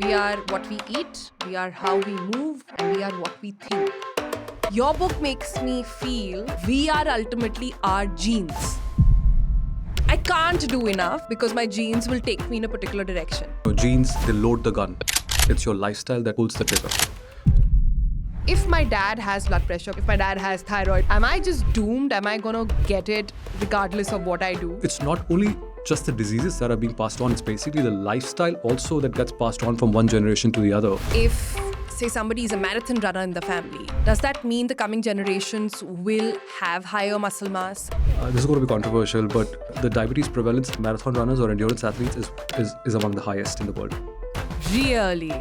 We are what we eat, we are how we move, and we are what we think. Your book makes me feel we are ultimately our genes. I can't do enough because my genes will take me in a particular direction. Your genes, they load the gun. It's your lifestyle that pulls the trigger. If my dad has blood pressure, if my dad has thyroid, am I just doomed? Am I gonna get it regardless of what I do? It's not only just the diseases that are being passed on, it's basically the lifestyle also that gets passed on from one generation to the other. If, say, somebody is a marathon runner in the family, does that mean the coming generations will have higher muscle mass? This is going to be controversial, but the diabetes prevalence in marathon runners or endurance athletes is among the highest in the world. Really?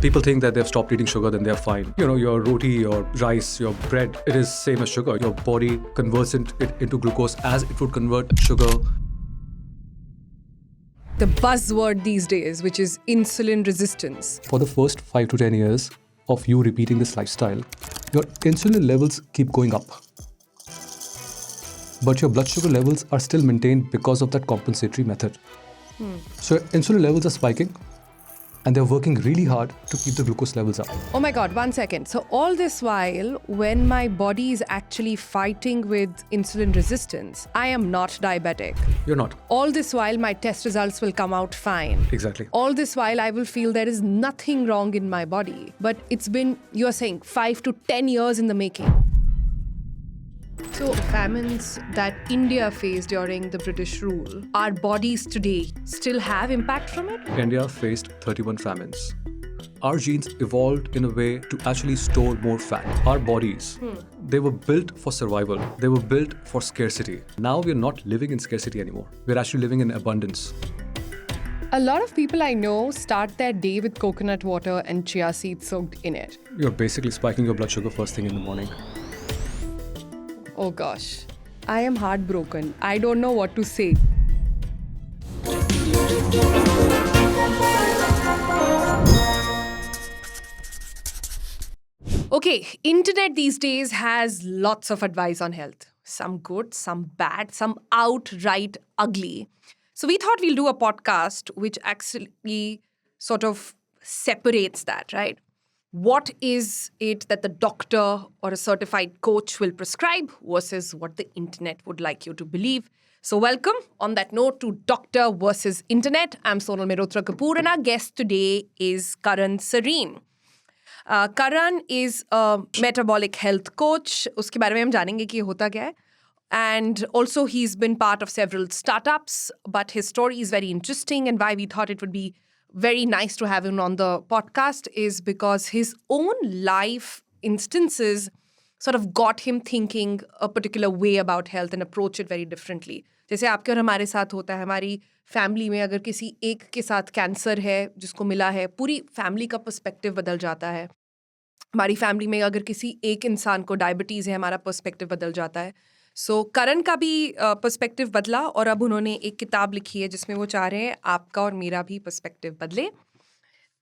People think that they've stopped eating sugar, then they're fine. You know, your roti, your rice, your bread, it is same as sugar. Your body converts it into glucose as it would convert sugar. The buzzword these days, which is insulin resistance. For the first 5 to 10 years of you repeating this lifestyle, your insulin levels keep going up. But your blood sugar levels are still maintained because of that compensatory method. So insulin levels are spiking, and they're working really hard to keep the glucose levels up. Oh my God, 1 second. So all this while, when my body is actually fighting with insulin resistance, I am not diabetic. You're not. All this while, my test results will come out fine. Exactly. All this while, I will feel there is nothing wrong in my body. But it's been, you're saying, 5 to 10 years in the making. So the famines that India faced during the British rule, our bodies today still have impact from it? India faced 31 famines. Our genes evolved in a way to actually store more fat. Our bodies, they were built for survival. They were built for scarcity. Now we're not living in scarcity anymore. We're actually living in abundance. A lot of people I know start their day with coconut water and chia seeds soaked in it. You're basically spiking your blood sugar first thing in the morning. Oh gosh, I am heartbroken. I don't know what to say. Okay, internet these days has lots of advice on health. Some good, some bad, some outright ugly. So we thought we'll do a podcast which actually sort of separates that, right? What is it that the doctor or a certified coach will prescribe versus what the internet would like you to believe? So welcome on that note to Doctor versus Internet. I'm Sonal Mehrotra Kapoor and our guest today is Karan Sarin. Karan is a metabolic health coach. उसके बारे में हम जानेंगे कि ये होता क्या है. And also he's been part of several startups, but his story is very interesting, and why we thought it would be very nice to have him on the podcast is because his own life instances sort of got him thinking a particular way about health and approach it very differently. जैसे आपके और हमारे साथ होता है, हमारी family में अगर किसी एक के साथ कैंसर है जिसको मिला है, पूरी फैमिली का पर्सपेक्टिव बदल जाता है. हमारी फैमिली में अगर किसी एक इंसान को डायबिटीज़ है, हमारा पर्सपेक्टिव बदल जाता है. सो करण का भी पर्सपेक्टिव बदला और अब उन्होंने एक किताब लिखी है जिसमें वो चाह रहे हैं आपका और मेरा भी पर्सपेक्टिव बदले.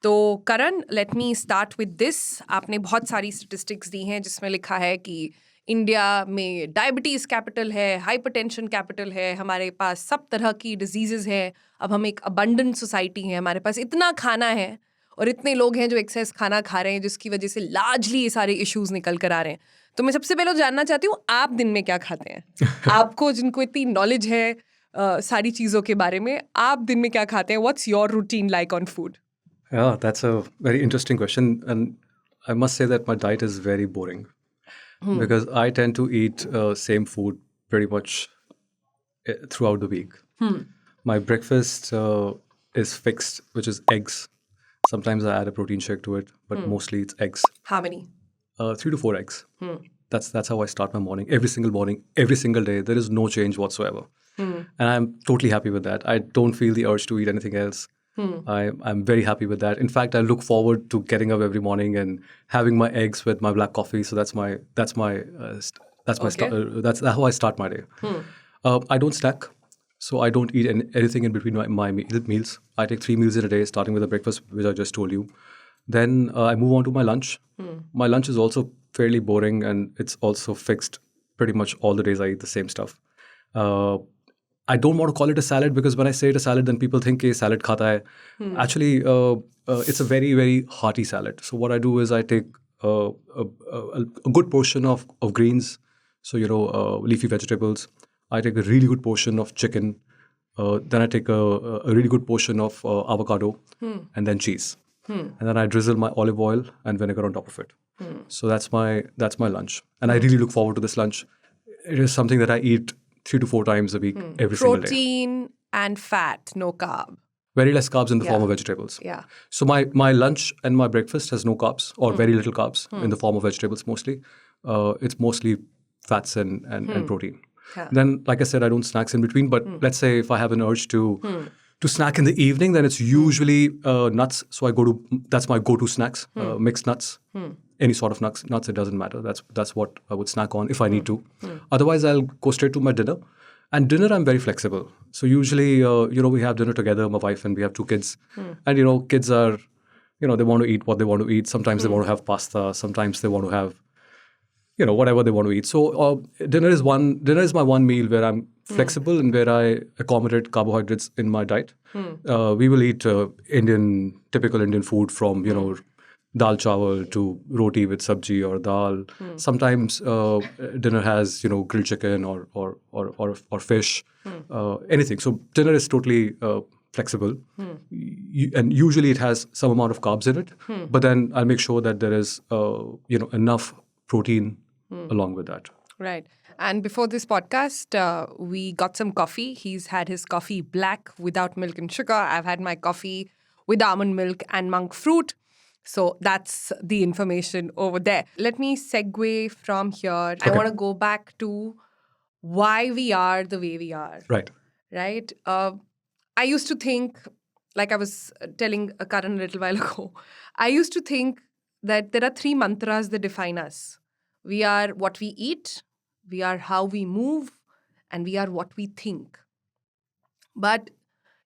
तो Karan, let me start with this. आपने बहुत सारी स्टेटिस्टिक्स दी हैं जिसमें लिखा है कि इंडिया में डायबिटीज़ कैपिटल है, हाइपरटेंशन कैपिटल है, हमारे पास सब तरह की डिजीज़ेज़ हैं. अब हम एक अबंडेंट सोसाइटी हैं, हमारे पास इतना खाना है और इतने लोग हैं जो एक्सेस खाना खा रहे हैं जिसकी वजह से लार्जली ये सारे इश्यूज़ निकल कर आ रहे हैं. तो मैं सबसे पहले जानना चाहती हूँ, आप दिन में क्या खाते हैं? आपको जिनको इतनी नॉलेज है सारी चीज़ों के बारे में, आप दिन में क्या खाते हैं? What's your routine like on food? Yeah, that's a very interesting question. And I must say that my diet is very boring. Because I tend to eat same food pretty much throughout the week. My breakfast is fixed, which is eggs. Sometimes I add a protein shake to it, but mostly it's eggs. How many? 3 to 4 eggs. That's how I start my morning. Every single day. There is no change whatsoever. And I'm totally happy with that. I don't feel the urge to eat anything else. I'm very happy with that. In fact, I look forward to getting up every morning and having my eggs with my black coffee. So that's how I start my day. I don't snack, so I don't eat anything in between my meals. I take 3 meals in a day, starting with the breakfast, which I just told you. Then I move on to my lunch. My lunch is also fairly boring, and it's also fixed pretty much all the days. I eat the same stuff. I don't want to call it a salad because when I say it a salad, then people think a salad khata hai. Actually, it's a very, very hearty salad. So what I do is I take a good portion of greens, so leafy vegetables. I take a really good portion of chicken. Then I take a really good portion of avocado and then cheese. And then I drizzle my olive oil and vinegar on top of it. So that's my lunch. And I really look forward to this lunch. It is something that I eat 3 to 4 times a week, every single day. Protein and fat, no carb. Very less carbs in the form of vegetables. Yeah. So my lunch and my breakfast has no carbs or very little carbs in the form of vegetables mostly. It's mostly fats and protein. Yeah. Then, like I said, I don't snacks in between. But let's say if I have an urge to snack in the evening, then it's usually nuts. So that's my go-to snacks, mixed nuts. Any sort of nuts, it doesn't matter. That's what I would snack on if I need to. Otherwise, I'll go straight to my dinner. And dinner, I'm very flexible. So usually, we have dinner together, my wife and we have 2 kids. And, kids are, they want to eat what they want to eat. Sometimes they want to have pasta. Sometimes they want to have, whatever they want to eat. So dinner is my one meal where I'm flexible and where I accommodate carbohydrates in my diet. We will eat typical Indian food from, dal chawal to roti with sabji or dal. Sometimes dinner has grilled chicken or fish, anything. So dinner is totally flexible, and usually it has some amount of carbs in it. But then I'll make sure that there is enough protein along with that. Right. And before this podcast, we got some coffee. He's had his coffee black without milk and sugar. I've had my coffee with almond milk and monk fruit. So that's the information over there. Let me segue from here. Okay. I want to go back to why we are the way we are. Right. Right. I used to think, like I was telling Karan a little while ago, I used to think that there are 3 mantras that define us. We are what we eat, we are how we move, and we are what we think. But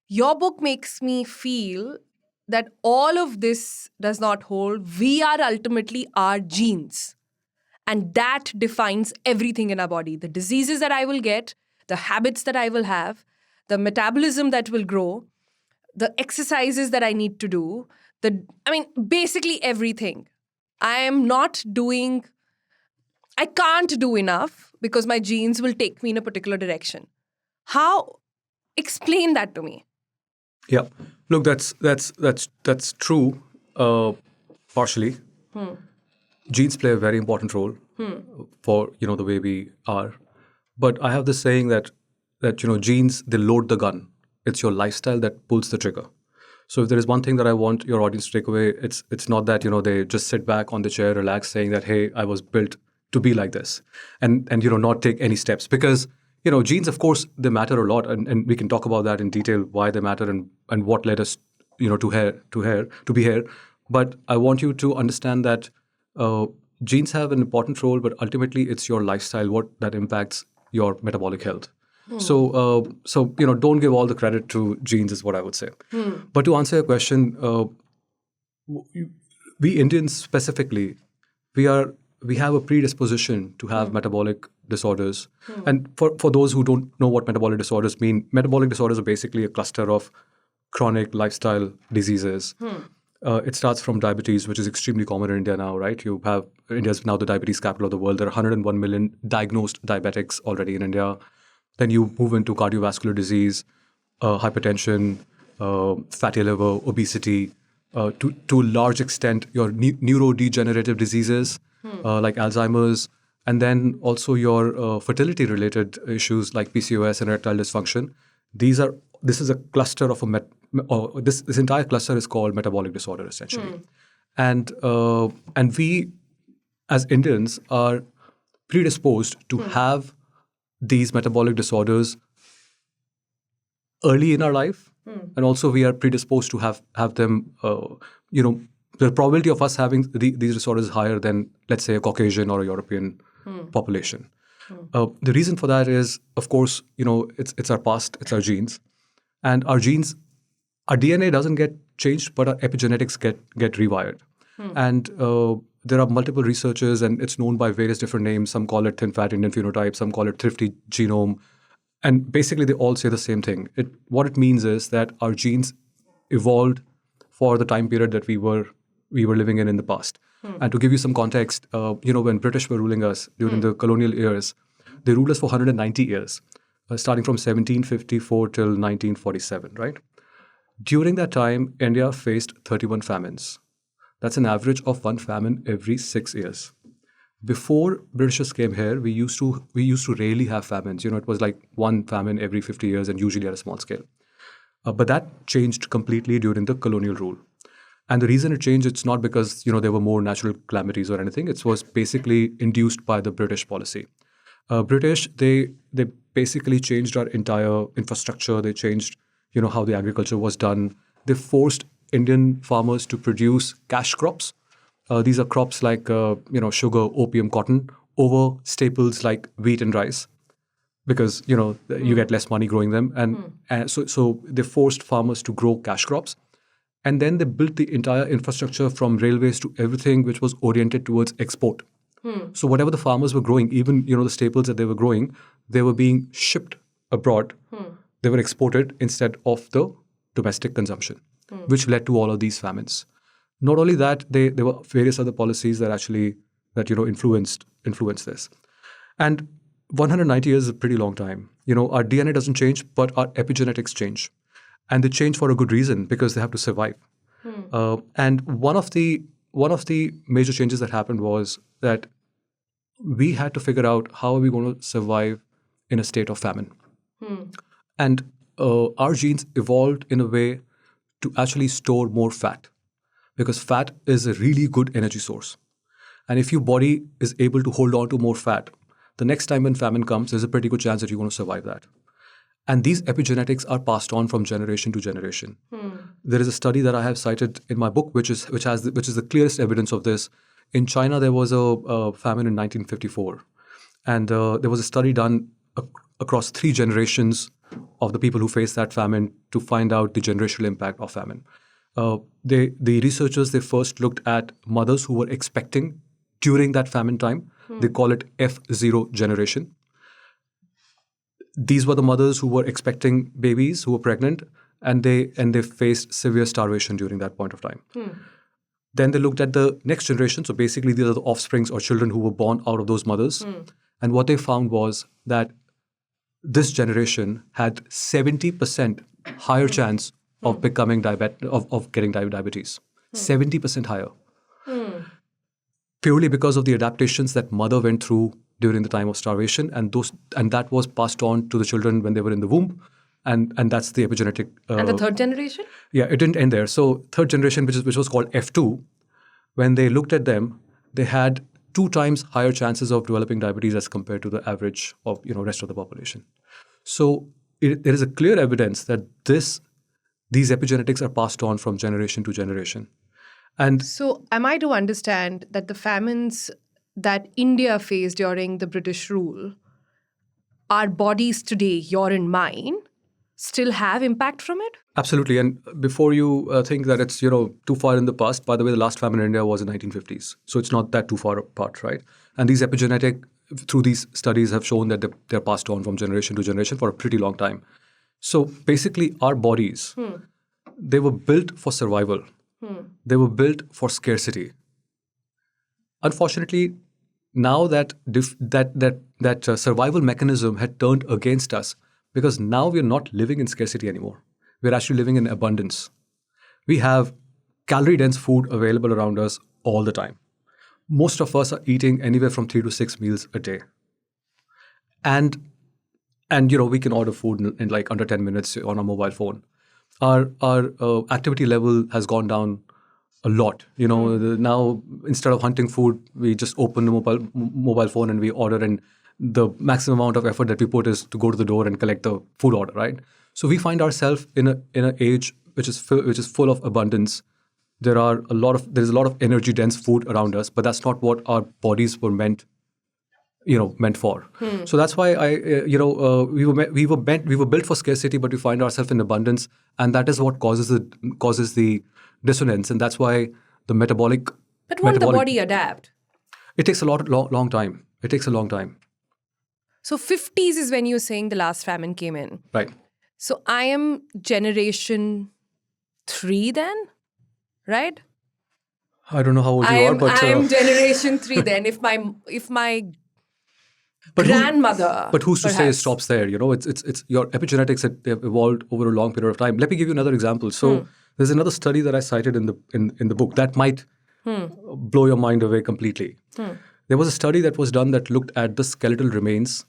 your book makes me feel that all of this does not hold. We are ultimately our genes. And that defines everything in our body. The diseases that I will get, the habits that I will have, the metabolism that will grow, the exercises that I need to do, basically everything. I can't do enough because my genes will take me in a particular direction. How? Explain that to me. Yeah. Look, that's true, partially. Genes play a very important role for the way we are. But I have this saying that genes, they load the gun. It's your lifestyle that pulls the trigger. So if there is one thing that I want your audience to take away, it's not that they just sit back on the chair, relax, saying that, hey, I was built to be like this, and not take any steps, because genes, of course, they matter a lot, and we can talk about that in detail, why they matter and what led us to be here. But I want you to understand that genes have an important role, but ultimately it's your lifestyle what that impacts your metabolic health. So don't give all the credit to genes is what I would say. But to answer your question, we Indians specifically, we have a predisposition to have metabolic disorders. And for those who don't know what metabolic disorders mean, metabolic disorders are basically a cluster of chronic lifestyle diseases. It starts from diabetes, which is extremely common in India now, right? India's now the diabetes capital of the world. There are 101 million diagnosed diabetics already in India. Then you move into cardiovascular disease, hypertension, fatty liver, obesity, to a large extent, your neurodegenerative diseases like Alzheimer's, and then also your fertility-related issues like PCOS and erectile dysfunction. This is a cluster of this entire cluster is called metabolic disorder, essentially. And we, as Indians, are predisposed to have these metabolic disorders early in our life, and also we are predisposed to have them. The probability of us having these disorders is higher than, let's say, a Caucasian or a European population. The reason for that is, of course, it's our past, it's our genes, and our DNA doesn't get changed, but our epigenetics get rewired. And there are multiple researchers, and it's known by various different names. Some call it thin fat Indian phenotype, some call it thrifty genome, and basically they all say the same thing. What it means is that our genes evolved for the time period that we were living in the past. And to give you some context, when British were ruling us during the colonial years, they ruled us for 190 years, starting from 1754 till 1947, right? During that time, India faced 31 famines. That's an average of one famine every 6 years. Before Britishers came here, we used to rarely have famines. It was like one famine every 50 years and usually at a small scale. But that changed completely during the colonial rule. And the reason it changed, it's not because there were more natural calamities or anything. It was basically induced by the British policy. British, they basically changed our entire infrastructure. They changed how the agriculture was done. They forced Indian farmers to produce cash crops. These are crops like sugar, opium, cotton, over staples like wheat and rice, because you get less money growing them, and so they forced farmers to grow cash crops. And then they built the entire infrastructure from railways to everything which was oriented towards export. So whatever the farmers were growing, even the staples that they were growing, they were being shipped abroad. They were exported instead of the domestic consumption, which led to all of these famines. Not only that, there were various other policies that influenced this. And 190 years is a pretty long time. Our DNA doesn't change, but our epigenetics change. And they change for a good reason, because they have to survive. And one of the major changes that happened was that we had to figure out how are we going to survive in a state of famine. And our genes evolved in a way to actually store more fat, because fat is a really good energy source. And if your body is able to hold on to more fat, the next time when famine comes, there's a pretty good chance that you're going to survive that. And these epigenetics are passed on from generation to generation. There is a study that I have cited in my book, which is the clearest evidence of this. In China, there was a famine in 1954, and there was a study done across 3 generations of the people who faced that famine to find out the generational impact of famine. The researchers, they first looked at mothers who were expecting during that famine time. They call it F0 generation. These were the mothers who were expecting babies, who were pregnant, and they faced severe starvation during that point of time. Then they looked at the next generation. So basically, these are the offsprings or children who were born out of those mothers. And what they found was that this generation had 70% higher chance of becoming of getting diabetes. 70% higher. Purely because of the adaptations that mother went through during the time of starvation, and that was passed on to the children when they were in the womb, and that's the epigenetic. And the third generation? Yeah, it didn't end there. So third generation, which was called F2, when they looked at them, they had 2 times higher chances of developing diabetes as compared to the average of rest of the population. So there is a clear evidence that these epigenetics are passed on from generation to generation. And so am I to understand that the famines that India faced during the British rule, our bodies today, your and mine, still have impact from it? Absolutely. And before you think that it's too far in the past, by the way, the last famine in India was in 1950s. So it's not that too far apart, right? And these epigenetic, through these studies, have shown that they're passed on from generation to generation for a pretty long time. So basically, our bodies, they were built for survival. They were built for scarcity. Unfortunately, now that survival mechanism had turned against us, because now we're not living in scarcity anymore. We're actually living in abundance. We have calorie-dense food available around us all the time. Most of us are eating anywhere from 3 to 6 meals a day. And we can order food in like under 10 minutes on our mobile phone. Our activity level has gone down a lot. Now instead of hunting food, we just open the mobile phone and we order, and the maximum amount of effort that we put is to go to the door and collect the food order, right? So we find ourselves in an age which is full of abundance. There's a lot of energy dense food around us, but that's not what our bodies were meant for. So that's why we were built for scarcity, but we find ourselves in abundance, and that is what causes the dissonance, and that's why the metabolic. But won't the body adapt? It takes a long time. It takes a long time. So 50s is when you're saying the last famine came in. Right. So I am generation 3 then, right? I don't know how old I you are, am but I am generation 3 then. If my but grandmother, but who's to say it perhaps. stops there? It's your epigenetics that have evolved over a long period of time. Let me give you another example. So there's another study that I cited in the book that might blow your mind away completely. There was a study that was done that looked at the skeletal remains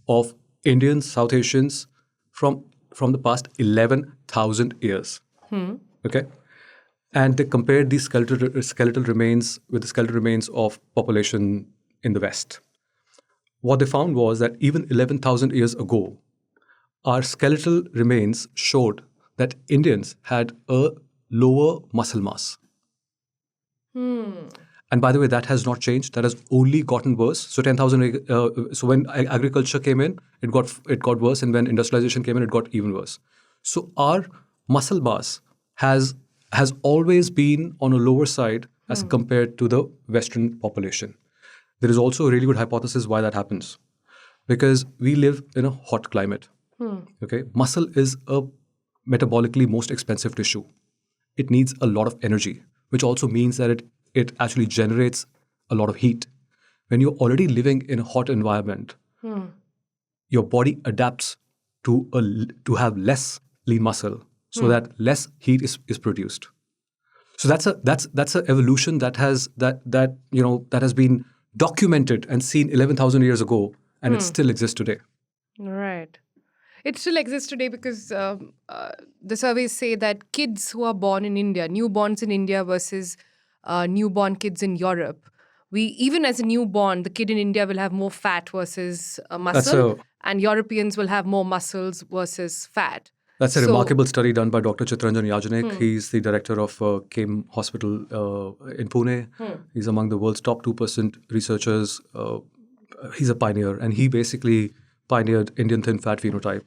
of Indians, South Asians from the past 11,000 years. Okay, and they compared these skeletal remains with the skeletal remains of population in the West. What they found was that even 11,000 years ago, our skeletal remains showed that Indians had a lower muscle mass. And by the way, that has not changed. That has only gotten worse. So 10,000. So when agriculture came in, it got worse, and when industrialization came in, it got even worse. So our muscle mass has always been on a lower side as compared to the Western population. There is also a really good hypothesis why that happens, because we live in a hot climate. Okay, muscle is a metabolically most expensive tissue. It needs a lot of energy, which also means that it actually generates a lot of heat. When you're already living in a hot environment, your body adapts to have less lean muscle, so that less heat is produced. So that's a evolution that has been documented and seen 11,000 years ago, and it still exists today. Right. It still exists today because the surveys say that kids who are born in India, newborns in India versus newborn kids in Europe, even as a newborn, the kid in India will have more fat versus muscle, and Europeans will have more muscles versus fat. That's a remarkable study done by Dr. Chitranjan Yajanik. He's the director of KIM Hospital in Pune. He's among the world's top 2% researchers. He's a pioneer, and he basically pioneered Indian thin fat phenotype.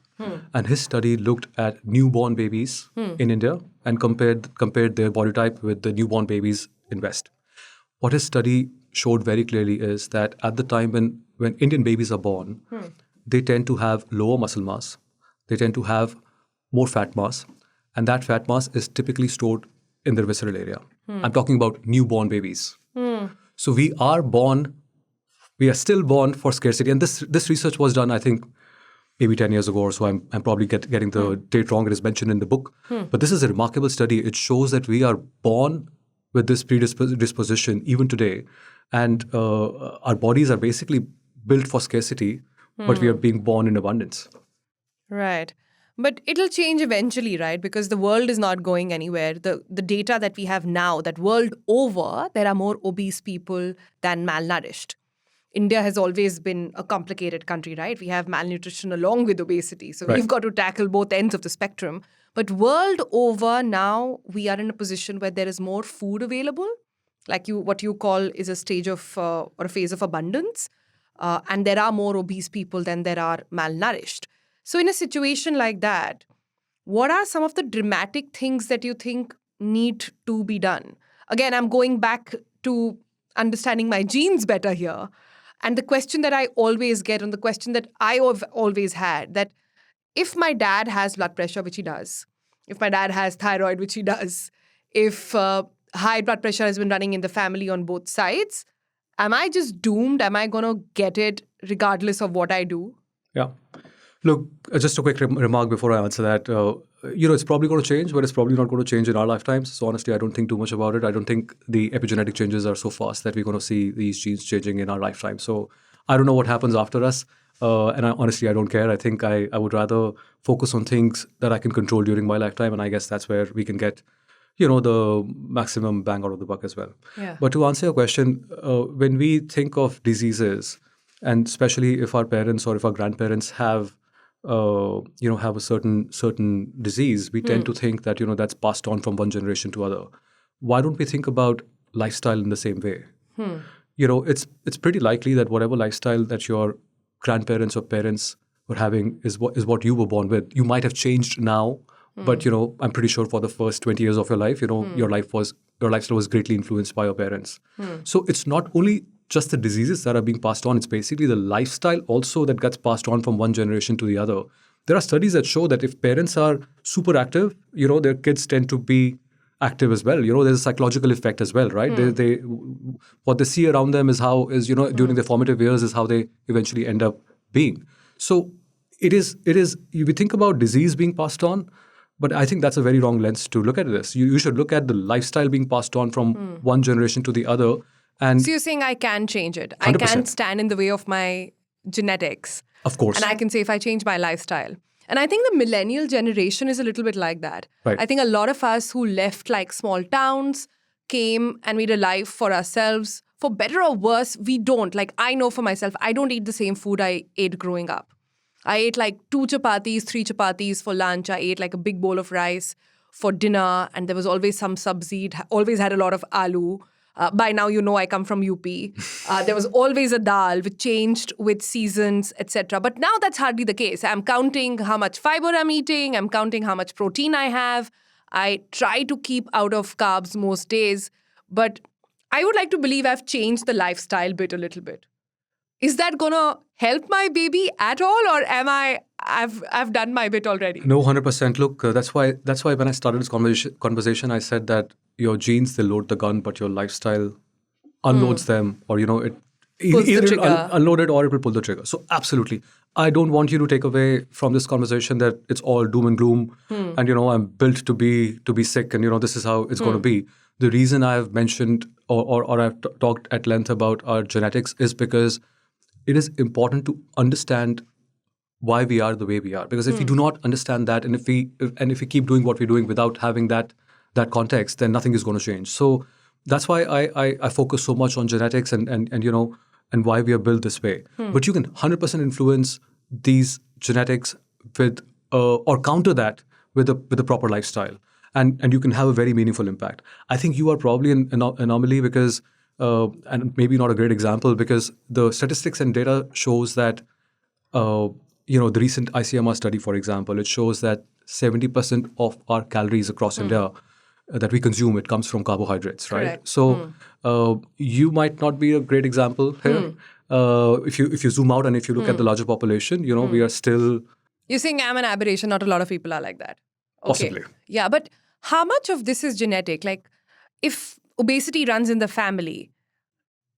And his study looked at newborn babies in India and compared their body type with the newborn babies in West. What his study showed very clearly is that at the time when Indian babies are born, they tend to have lower muscle mass. They tend to have more fat mass, and that fat mass is typically stored in their visceral area. I'm talking about newborn babies. So we are still born for scarcity. And this research was done, I think, maybe 10 years ago or so. I'm probably getting the date wrong. It is mentioned in the book. But this is a remarkable study. It shows that we are born with this predisposition even today. And our bodies are basically built for scarcity, but we are being born in abundance. Right. But it'll change eventually, right? Because the world is not going anywhere. The data that we have now, that world over, there are more obese people than malnourished. India has always been a complicated country, right? We have malnutrition along with obesity. So we've got to tackle both ends of the spectrum. But world over now, we are in a position where there is more food available, like what you call is a stage of or a phase of abundance. And there are more obese people than there are malnourished. So in a situation like that, what are some of the dramatic things that you think need to be done? Again, I'm going back to understanding my genes better here. And the question that I always get, and the question that I have always had, that if my dad has blood pressure, which he does, if my dad has thyroid, which he does, if high blood pressure has been running in the family on both sides, am I just doomed? Am I going to get it regardless of what I do? Yeah. Look, just a quick remark before I answer that. It's probably going to change, but it's probably not going to change in our lifetimes. So honestly, I don't think too much about it. I don't think the epigenetic changes are so fast that we're going to see these genes changing in our lifetime. So I don't know what happens after us. And honestly, I don't care. I think I would rather focus on things that I can control during my lifetime. And I guess that's where we can get, the maximum bang out of the buck as well. Yeah. But to answer your question, when we think of diseases, and especially if our parents or if our grandparents have a certain disease, we tend to think that that's passed on from one generation to other. Why don't we think about lifestyle in the same way? It's pretty likely that whatever lifestyle that your grandparents or parents were having is what you were born with. You might have changed now, but I'm pretty sure for the first 20 years of your life, your lifestyle was greatly influenced by your parents. So it's not only just the diseases that are being passed on. It's basically the lifestyle also that gets passed on from one generation to the other. There are studies that show that if parents are super active, their kids tend to be active as well. There's a psychological effect as well, right? They what they see around them is during their formative years is how they eventually end up being. So it is. We think about disease being passed on, but I think that's a very wrong lens to look at this. You should look at the lifestyle being passed on from one generation to the other. And So you're saying I can change it. 100%. I can stand in the way of my genetics. Of course. And I can say if I change my lifestyle. And I think the millennial generation is a little bit like that. Right. I think a lot of us who left like small towns, came and made a life for ourselves. For better or worse, we don't. Like I know for myself, I don't eat the same food I ate growing up. I ate like 2 chapatis, 3 chapatis for lunch. I ate like a big bowl of rice for dinner. And there was always some sabzi. Always had a lot of aloo. By now, I come from UP. There was always a dal, which changed with seasons, etc. But now that's hardly the case. I'm counting how much fiber I'm eating. I'm counting how much protein I have. I try to keep out of carbs most days. But I would like to believe I've changed the lifestyle bit a little bit. Is that going to help my baby at all? Or I've done my bit already? No, 100%. Look, that's why when I started this conversation, I said that your genes, they load the gun, but your lifestyle unloads them, or it Pulls the either it'll trigger. unload it or it will pull the trigger. So absolutely, I don't want you to take away from this conversation that it's all doom and gloom, and I'm built to be sick, and this is how it's going to be. The reason I've mentioned or I've talked at length about our genetics is because it is important to understand why we are the way we are. Because if we do not understand that, and if we keep doing what we're doing without having that context, then nothing is going to change. So that's why I focus so much on genetics and why we are built this way. But you can 100% influence these genetics with or counter that with a proper lifestyle, and you can have a very meaningful impact. I think you are probably an anomaly because and maybe not a great example, because the statistics and data shows that the recent ICMR study, for example, it shows that 70% of our calories across India that we consume, it comes from carbohydrates, right? Correct. So you might not be a great example here. If you zoom out and if you look at the larger population, we are still You're saying I'm an aberration. Not a lot of people are like that. Okay. Possibly. Yeah, but how much of this is genetic? Like, if obesity runs in the family,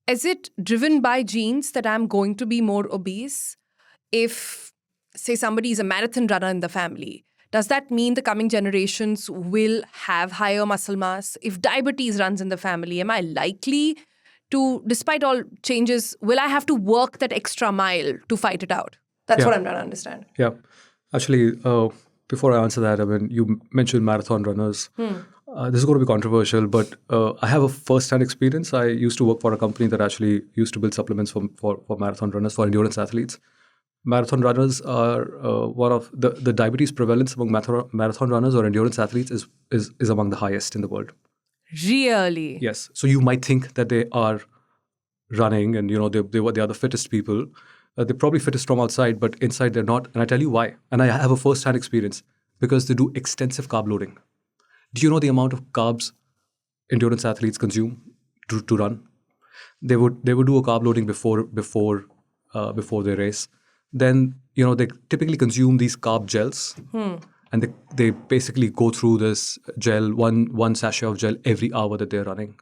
is it driven by genes that I'm going to be more obese? If, say, somebody is a marathon runner in the family, does that mean the coming generations will have higher muscle mass? If diabetes runs in the family, am I likely to, despite all changes, will I have to work that extra mile to fight it out? That's Yeah. what I'm trying to understand. Yeah. Actually, before I answer that, I mean, you mentioned marathon runners. This is going to be controversial, but I have a first-hand experience. I used to work for a company that actually used to build supplements for marathon runners, for endurance athletes. Marathon runners are one of the diabetes prevalence among marathon runners or endurance athletes is among the highest in the world. Really? Yes. So you might think that they are running and they are the fittest people. They're probably fittest from outside, but inside they're not. And I tell you why. And I have a first-hand experience because they do extensive carb loading. Do you know the amount of carbs endurance athletes consume to run? They would do a carb loading before their race. Then they typically consume these carb gels, and they basically go through this gel, one sachet of gel every hour that they're running,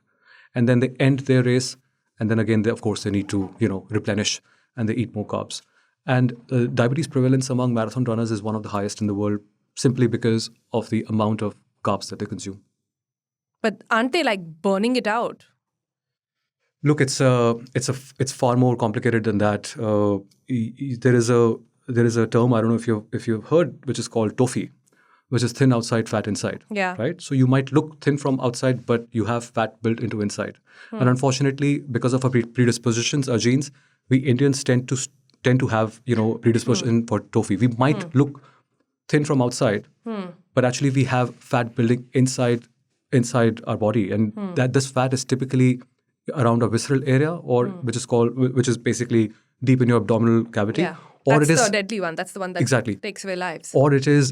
and then they end their race, and then again of course they need to replenish, and they eat more carbs. And diabetes prevalence among marathon runners is one of the highest in the world, simply because of the amount of carbs that they consume. But aren't they like burning it out? Look, it's far more complicated than that. There is a term, I don't know if you've heard, which is called TOFI, which is thin outside, fat inside. Yeah. Right. So you might look thin from outside, but you have fat built into inside. And unfortunately, because of our predispositions, our genes, we Indians tend to have predisposition for TOFI. We might look thin from outside, but actually we have fat building inside our body, and that this fat is typically around a visceral area, or which is basically deep in your abdominal cavity. Yeah. Or That's it is the deadly one. That's the one that Exactly. takes away lives. Or it is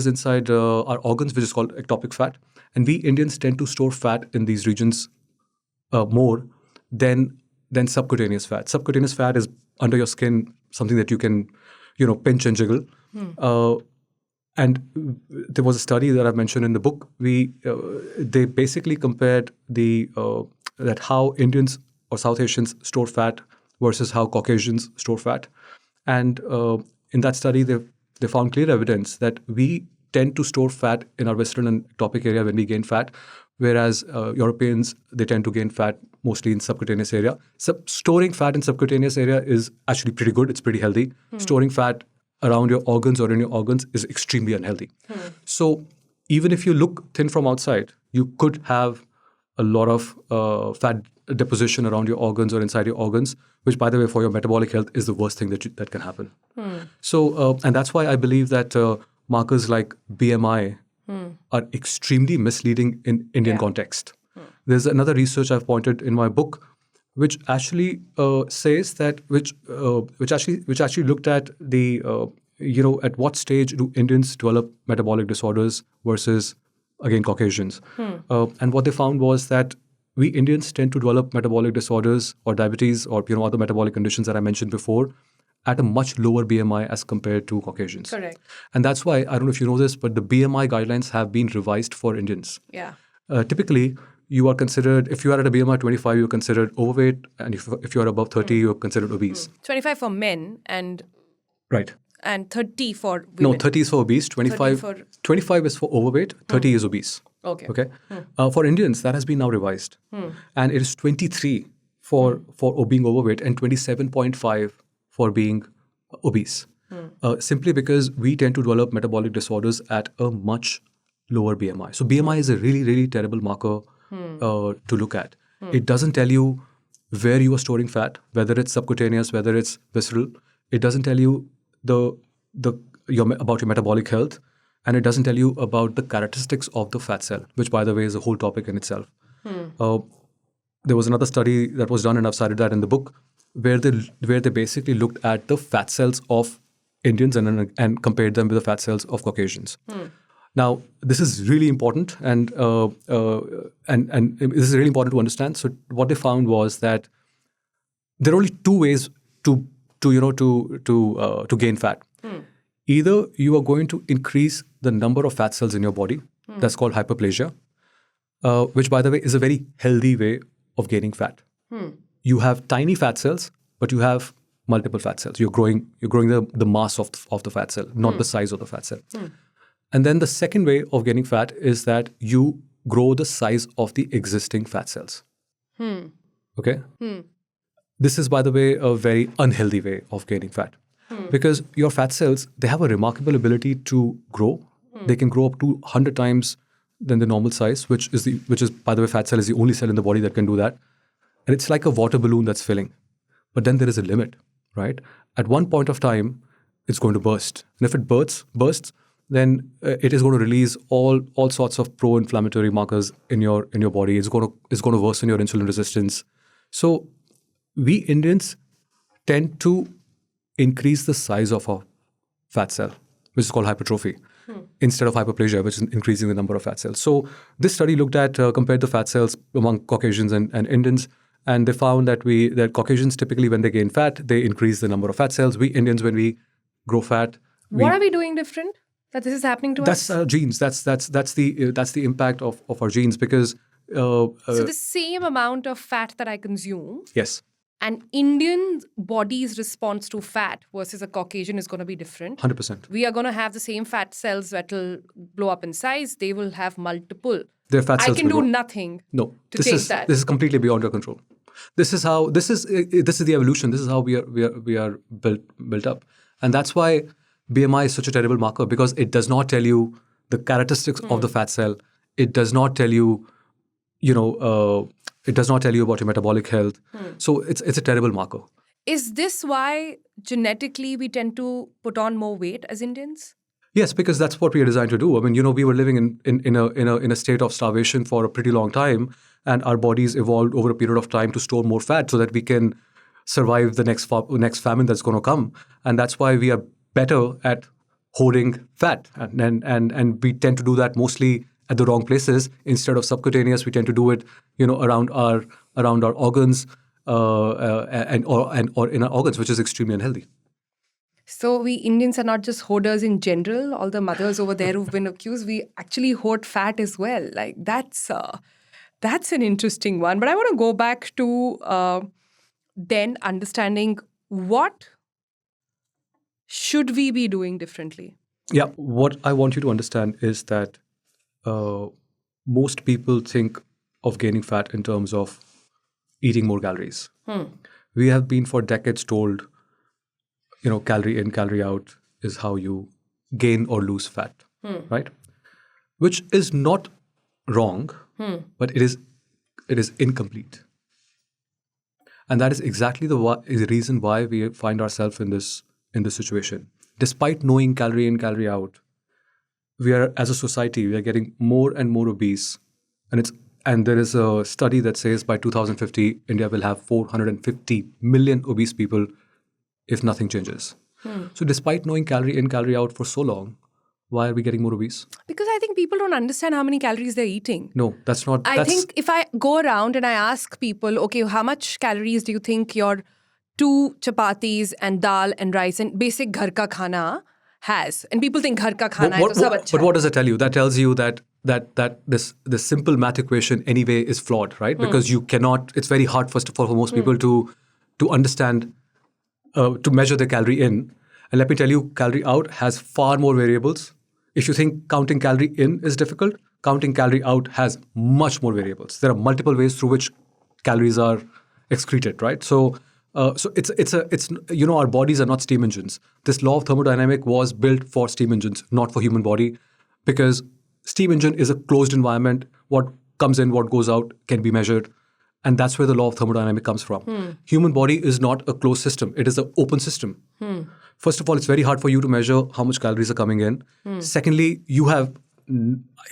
inside our organs, which is called ectopic fat. And we Indians tend to store fat in these regions more than then subcutaneous fat. Subcutaneous fat is under your skin, something that you can, pinch and jiggle. And there was a study that I've mentioned in the book. They basically compared that how Indians or South Asians store fat versus how Caucasians store fat. And in that study, they found clear evidence that we tend to store fat in our visceral and ectopic area when we gain fat, whereas Europeans, they tend to gain fat mostly in subcutaneous area. Storing fat in subcutaneous area is actually pretty good. It's pretty healthy. Storing fat around your organs or in your organs is extremely unhealthy. So even if you look thin from outside, you could have a lot of fat deposition around your organs or inside your organs, which, by the way, for your metabolic health is the worst thing that can happen. So, and that's why I believe that markers like BMI are extremely misleading in Indian context. There's another research I've pointed in my book, which actually says that which actually looked at the at what stage do Indians develop metabolic disorders versus again Caucasians, and what they found was that we Indians tend to develop metabolic disorders or diabetes or other metabolic conditions that I mentioned before at a much lower BMI as compared to Caucasians. Correct. And that's why, I don't know if you know this, but the BMI guidelines have been revised for Indians. Yeah. Typically, you are considered, if you are at a BMI 25, you're considered overweight. And if you are above 30, you're considered obese. 25 for men and Right. 30 for women. No, 30 is for obese, 25 is for overweight, 30 is obese. Okay. For Indians, that has been now revised. And it is 23 for being overweight and 27.5 for being obese. Simply because we tend to develop metabolic disorders at a much lower BMI. So BMI is a really, really terrible marker to look at. It doesn't tell you where you are storing fat, whether it's subcutaneous, whether it's visceral. It doesn't tell you about your metabolic health, and it doesn't tell you about the characteristics of the fat cell, which, by the way, is a whole topic in itself. There was another study that was done, and I've cited that in the book, where they basically looked at the fat cells of Indians and compared them with the fat cells of Caucasians. Now, this is really important, and this is really important to understand. So, what they found was that there are only two ways to gain fat. Either you are going to increase the number of fat cells in your body. That's called hyperplasia, which, by the way, is a very healthy way of gaining fat. You have tiny fat cells, but you have multiple fat cells. You're growing the mass of the fat cell, not the size of the fat cell. And then the second way of gaining fat is that you grow the size of the existing fat cells. Okay? This is, by the way, a very unhealthy way of gaining fat. Because your fat cells, they have a remarkable ability to grow. They can grow up to 100 times than the normal size, which is, by the way, fat cell is the only cell in the body that can do that. And it's like a water balloon that's filling. But then there is a limit, right? At one point of time, it's going to burst. And if it bursts, then it is going to release all sorts of pro-inflammatory markers in your body. It's going to worsen your insulin resistance. So we Indians tend to increase the size of our fat cell, which is called hypertrophy, instead of hyperplasia, which is increasing the number of fat cells. So this study compared the fat cells among Caucasians and Indians, and they found that Caucasians typically, when they gain fat, they increase the number of fat cells. We Indians, when we grow fat, what are we doing different that this is happening to us? That's genes. That's the impact of our genes, because so the same amount of fat that I consume. Yes. An Indian body's response to fat versus a Caucasian is going to be different. 100%. We are going to have the same fat cells that will blow up in size. They will have multiple. Their fat cells I can do nothing. No, to change that. This is completely beyond your control. This is the evolution. This is how we are built up, and that's why BMI is such a terrible marker, because it does not tell you the characteristics of the fat cell. It does not tell you, it does not tell you about your metabolic health. So it's a terrible marker. Is this why genetically we tend to put on more weight as Indians? Yes, because that's what we are designed to do. I mean, we were living in a state of starvation for a pretty long time, and our bodies evolved over a period of time to store more fat so that we can survive the next famine that's going to come. And that's why we are better at hoarding fat, and we tend to do that mostly at the wrong places. Instead of subcutaneous, we tend to do it, around our organs. or in our organs, which is extremely unhealthy. So we Indians are not just hoarders in general. All the mothers over there who've been accused, we actually hoard fat as well. Like that's an interesting one. But I want to go back to then understanding what should we be doing differently. Yeah, what I want you to understand is that most people think of gaining fat in terms of eating more calories. We have been for decades told, calorie in, calorie out is how you gain or lose fat, right? Which is not wrong, but it is incomplete. And that is exactly the reason why we find ourselves in this situation. Despite knowing calorie in, calorie out, we are, as a society, we are getting more and more obese, and there is a study that says by 2050 India will have 450 million obese people if nothing changes. So despite knowing calorie in, calorie out for so long, why are we getting more obese? Because I think people don't understand how many calories they're eating. No, that's not. I think if I go around and I ask people, okay, how much calories do you think your 2 chapatis and dal and rice and basic ghar ka khana has? And people think ghar ka khana hai to sab acha But what does it tell you? That tells you that this simple math equation anyway is flawed, right? Because you cannot. It's very hard, first of all, for most people to understand, to measure the calorie in. And let me tell you, calorie out has far more variables. If you think counting calorie in is difficult, counting calorie out has much more variables. There are multiple ways through which calories are excreted, right? So our bodies are not steam engines. This law of thermodynamics was built for steam engines, not for human body, because steam engine is a closed environment. What comes in, what goes out can be measured. And that's where the law of thermodynamics comes from. Human body is not a closed system. It is an open system. First of all, it's very hard for you to measure how much calories are coming in. Secondly, it's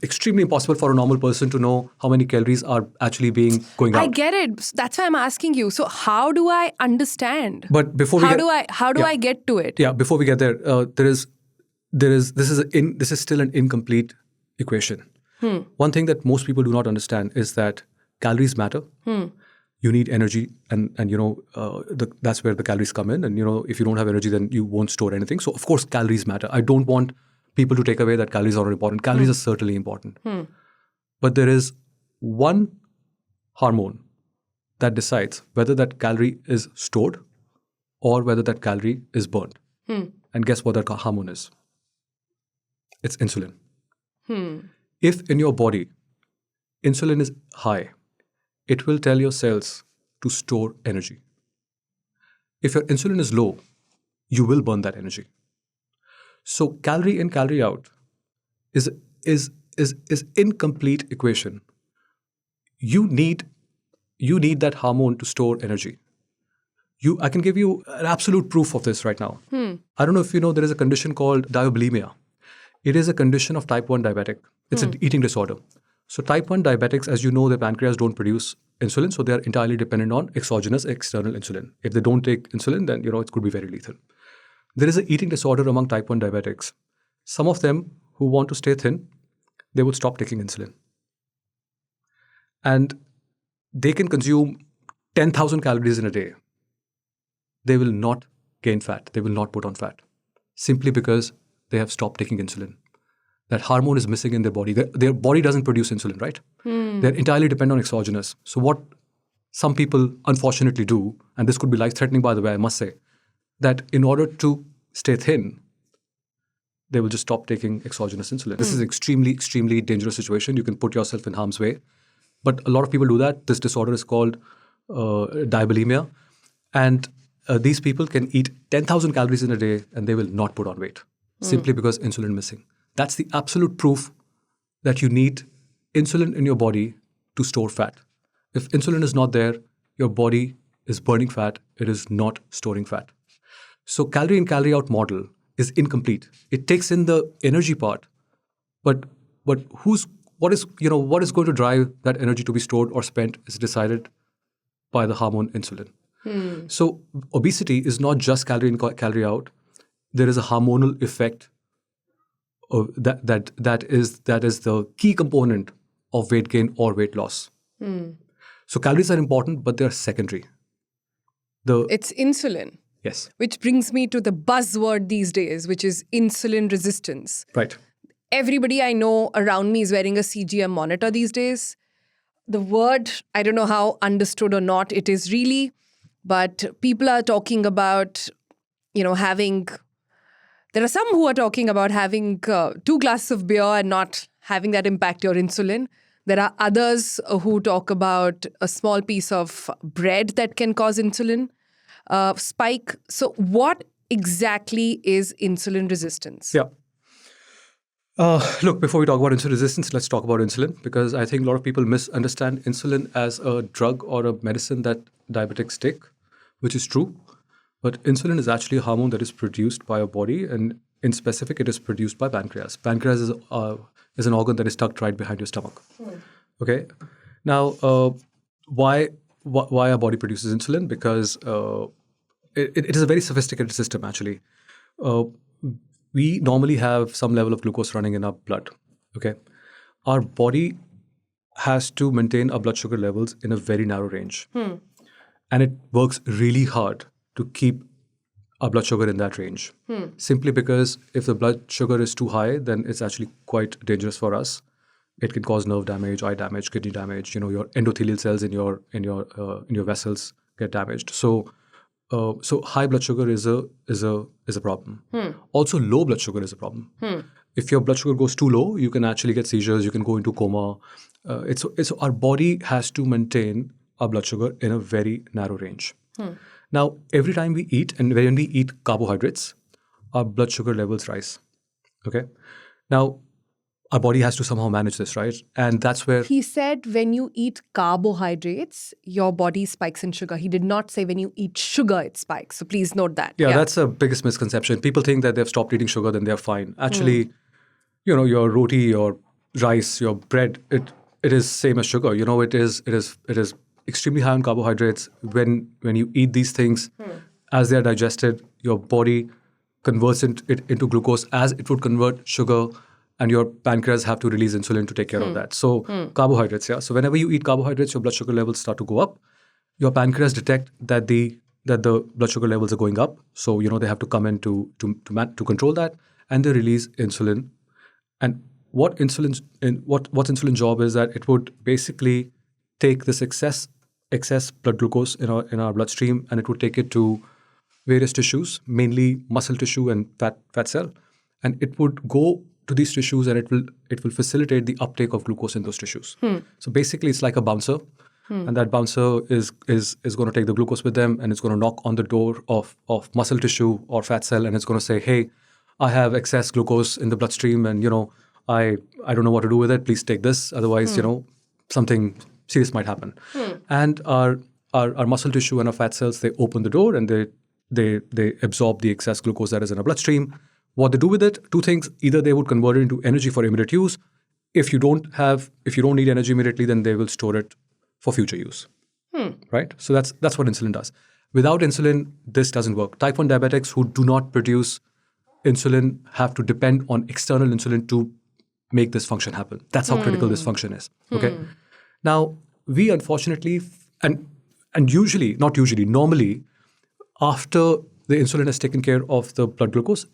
extremely impossible for a normal person to know how many calories are actually going out. I get it. That's why I'm asking you. So how do I understand? But before we how do I get to it? Yeah, before we get there, this is still an incomplete equation. One thing that most people do not understand is that calories matter. You need energy, and that's where the calories come in. And if you don't have energy, then you won't store anything. So of course, calories matter. I don't want people to take away that calories are important. Calories are certainly important. But there is one hormone that decides whether that calorie is stored or whether that calorie is burned. And guess what that hormone is? It's insulin. If in your body insulin is high, it will tell your cells to store energy. If your insulin is low, you will burn that energy. So calorie in, calorie out is incomplete equation. You need that hormone to store energy. I can give you an absolute proof of this right now. I don't know if you know, there is a condition called diabulimia. It is a condition of type 1 diabetic. It's an eating disorder. So type 1 diabetics, as you know, their pancreas don't produce insulin, so they are entirely dependent on exogenous external insulin. If they don't take insulin, then it could be very lethal. There is an eating disorder among type 1 diabetics. Some of them who want to stay thin, they would stop taking insulin. And they can consume 10,000 calories in a day. They will not gain fat. They will not put on fat. Simply because they have stopped taking insulin. That hormone is missing in their body. Their body doesn't produce insulin, right? They're entirely dependent on exogenous. So what some people unfortunately do, and this could be life-threatening, by the way, I must say, that in order to stay thin, they will just stop taking exogenous insulin. This is an extremely, extremely dangerous situation. You can put yourself in harm's way. But a lot of people do that. This disorder is called diabulimia. And these people can eat 10,000 calories in a day and they will not put on weight, simply because insulin is missing. That's the absolute proof that you need insulin in your body to store fat. If insulin is not there, your body is burning fat. It is not storing fat. So calorie in, calorie out model is incomplete. It takes in the energy part, but what is going to drive that energy to be stored or spent is decided by the hormone insulin. So obesity is not just calorie in, calorie out. There is a hormonal effect that is the key component of weight gain or weight loss. So calories are important, but they're secondary. It's insulin. Yes. Which brings me to the buzzword these days, which is insulin resistance. Right. Everybody I know around me is wearing a CGM monitor these days. The word, I don't know how understood or not it is really, but people are talking about, having, there are some who are talking about having 2 glasses of beer and not having that impact your insulin. There are others who talk about a small piece of bread that can cause insulin spike. So what exactly is insulin resistance? Yeah. Look, before we talk about insulin resistance, let's talk about insulin, because I think a lot of people misunderstand insulin as a drug or a medicine that diabetics take, which is true. But insulin is actually a hormone that is produced by our body, and in specific, it is produced by pancreas. Pancreas is an organ that is tucked right behind your stomach. Okay. Now, why our body produces insulin? Because it is a very sophisticated system, actually. We normally have some level of glucose running in our blood. Okay. Our body has to maintain our blood sugar levels in a very narrow range. And it works really hard to keep our blood sugar in that range. Simply because if the blood sugar is too high, then it's actually quite dangerous for us. It can cause nerve damage, eye damage, kidney damage. Your endothelial cells in your vessels get damaged. So high blood sugar is a problem. Also, low blood sugar is a problem. If your blood sugar goes too low, you can actually get seizures. You can go into coma. It's our body has to maintain our blood sugar in a very narrow range. Now, every time we eat, and when we eat carbohydrates, our blood sugar levels rise. Okay. Now, our body has to somehow manage this, right? And that's where He said when you eat carbohydrates, your body spikes in sugar. He did not say when you eat sugar, it spikes. So please note that. Yeah, that's the biggest misconception. People think that they've stopped eating sugar, then they're fine. Actually, your roti, your rice, your bread, it is same as sugar. It is extremely high on carbohydrates. When you eat these things, as they are digested, your body converts it into glucose as it would convert sugar, and your pancreas have to release insulin to take care of that. So carbohydrates, yeah. So whenever you eat carbohydrates, your blood sugar levels start to go up. Your pancreas detect that the blood sugar levels are going up. So they have to come in to control that, and they release insulin. And what's insulin's job is that it would basically take this excess blood glucose in our bloodstream, and it would take it to various tissues, mainly muscle tissue and fat cell, and it would go to these tissues, and it will facilitate the uptake of glucose in those tissues. So basically, it's like a bouncer, and that bouncer is going to take the glucose with them, and it's going to knock on the door of muscle tissue or fat cell, and it's going to say, "Hey, I have excess glucose in the bloodstream, and I don't know what to do with it. Please take this. Otherwise, something serious might happen." And our muscle tissue and our fat cells, they open the door, and they absorb the excess glucose that is in our bloodstream. What they do with it, 2 things. Either they would convert it into energy for immediate use. If you don't need energy immediately, then they will store it for future use. Right? So that's what insulin does. Without insulin, this doesn't work. Type 1 diabetics who do not produce insulin have to depend on external insulin to make this function happen. That's how critical this function is. Okay. Now, we unfortunately, and usually, not usually, normally, after the insulin has taken care of the blood glucose,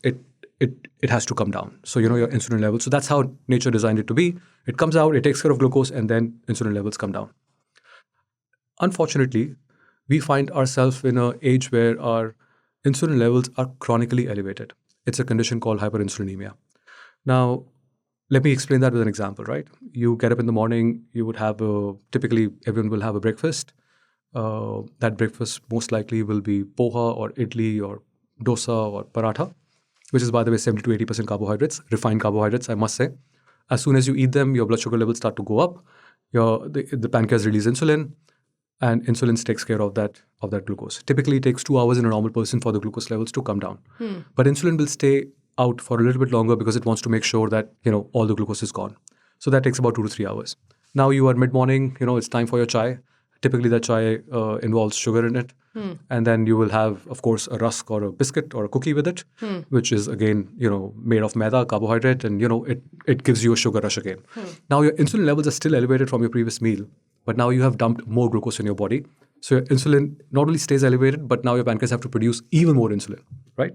it has to come down. So, your insulin levels. So that's how nature designed it to be. It comes out, it takes care of glucose, and then insulin levels come down. Unfortunately, we find ourselves in an age where our insulin levels are chronically elevated. It's a condition called hyperinsulinemia. Now, let me explain that with an example, right? You get up in the morning, you would have typically everyone will have a breakfast. That breakfast most likely will be poha or idli or dosa or paratha, which is, by the way, 70 to 80% carbohydrates, refined carbohydrates, I must say. As soon as you eat them, your blood sugar levels start to go up. The pancreas releases insulin, and insulin takes care of that glucose. Typically, it takes 2 hours in a normal person for the glucose levels to come down. But insulin will stay out for a little bit longer because it wants to make sure that all the glucose is gone. So that takes about 2 to 3 hours. Now you are mid-morning, it's time for your chai. Typically, that chai involves sugar in it. And then you will have, of course, a rusk or a biscuit or a cookie with it, which is, again, made of maida, carbohydrate, and, it gives you a sugar rush again. Now, your insulin levels are still elevated from your previous meal, but now you have dumped more glucose in your body. So your insulin not only stays elevated, but now your pancreas have to produce even more insulin, right?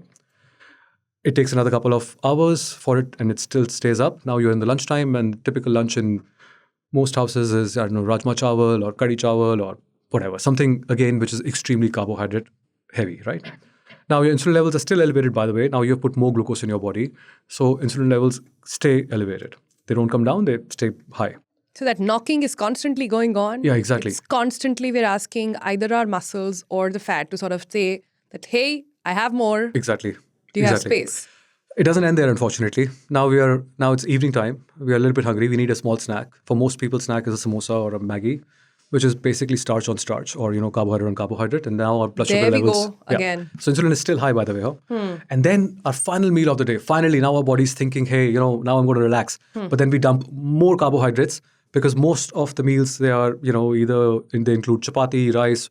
It takes another couple of hours for it, and it still stays up. Now you're in the lunchtime, and typical lunch in most houses is, I don't know, rajma chawal or curry chawal or whatever. Something, again, which is extremely carbohydrate heavy, right? Now your insulin levels are still elevated, by the way. Now you've put more glucose in your body. So insulin levels stay elevated. They don't come down, they stay high. So that knocking is constantly going on. Yeah, exactly. It's constantly we're asking either our muscles or the fat to sort of say that, hey, I have more. Exactly. Do you have space? It doesn't end there, unfortunately. Now it's evening time. We are a little bit hungry. We need a small snack. For most people, snack is a samosa or a Maggi, which is basically starch on starch, or carbohydrate on carbohydrate. And now our blood sugar levels. There we go again. So insulin is still high, by the way. Huh? And then our final meal of the day. Finally, now our body's thinking, hey, now I'm going to relax. But then we dump more carbohydrates because most of the meals they are, they include chapati, rice.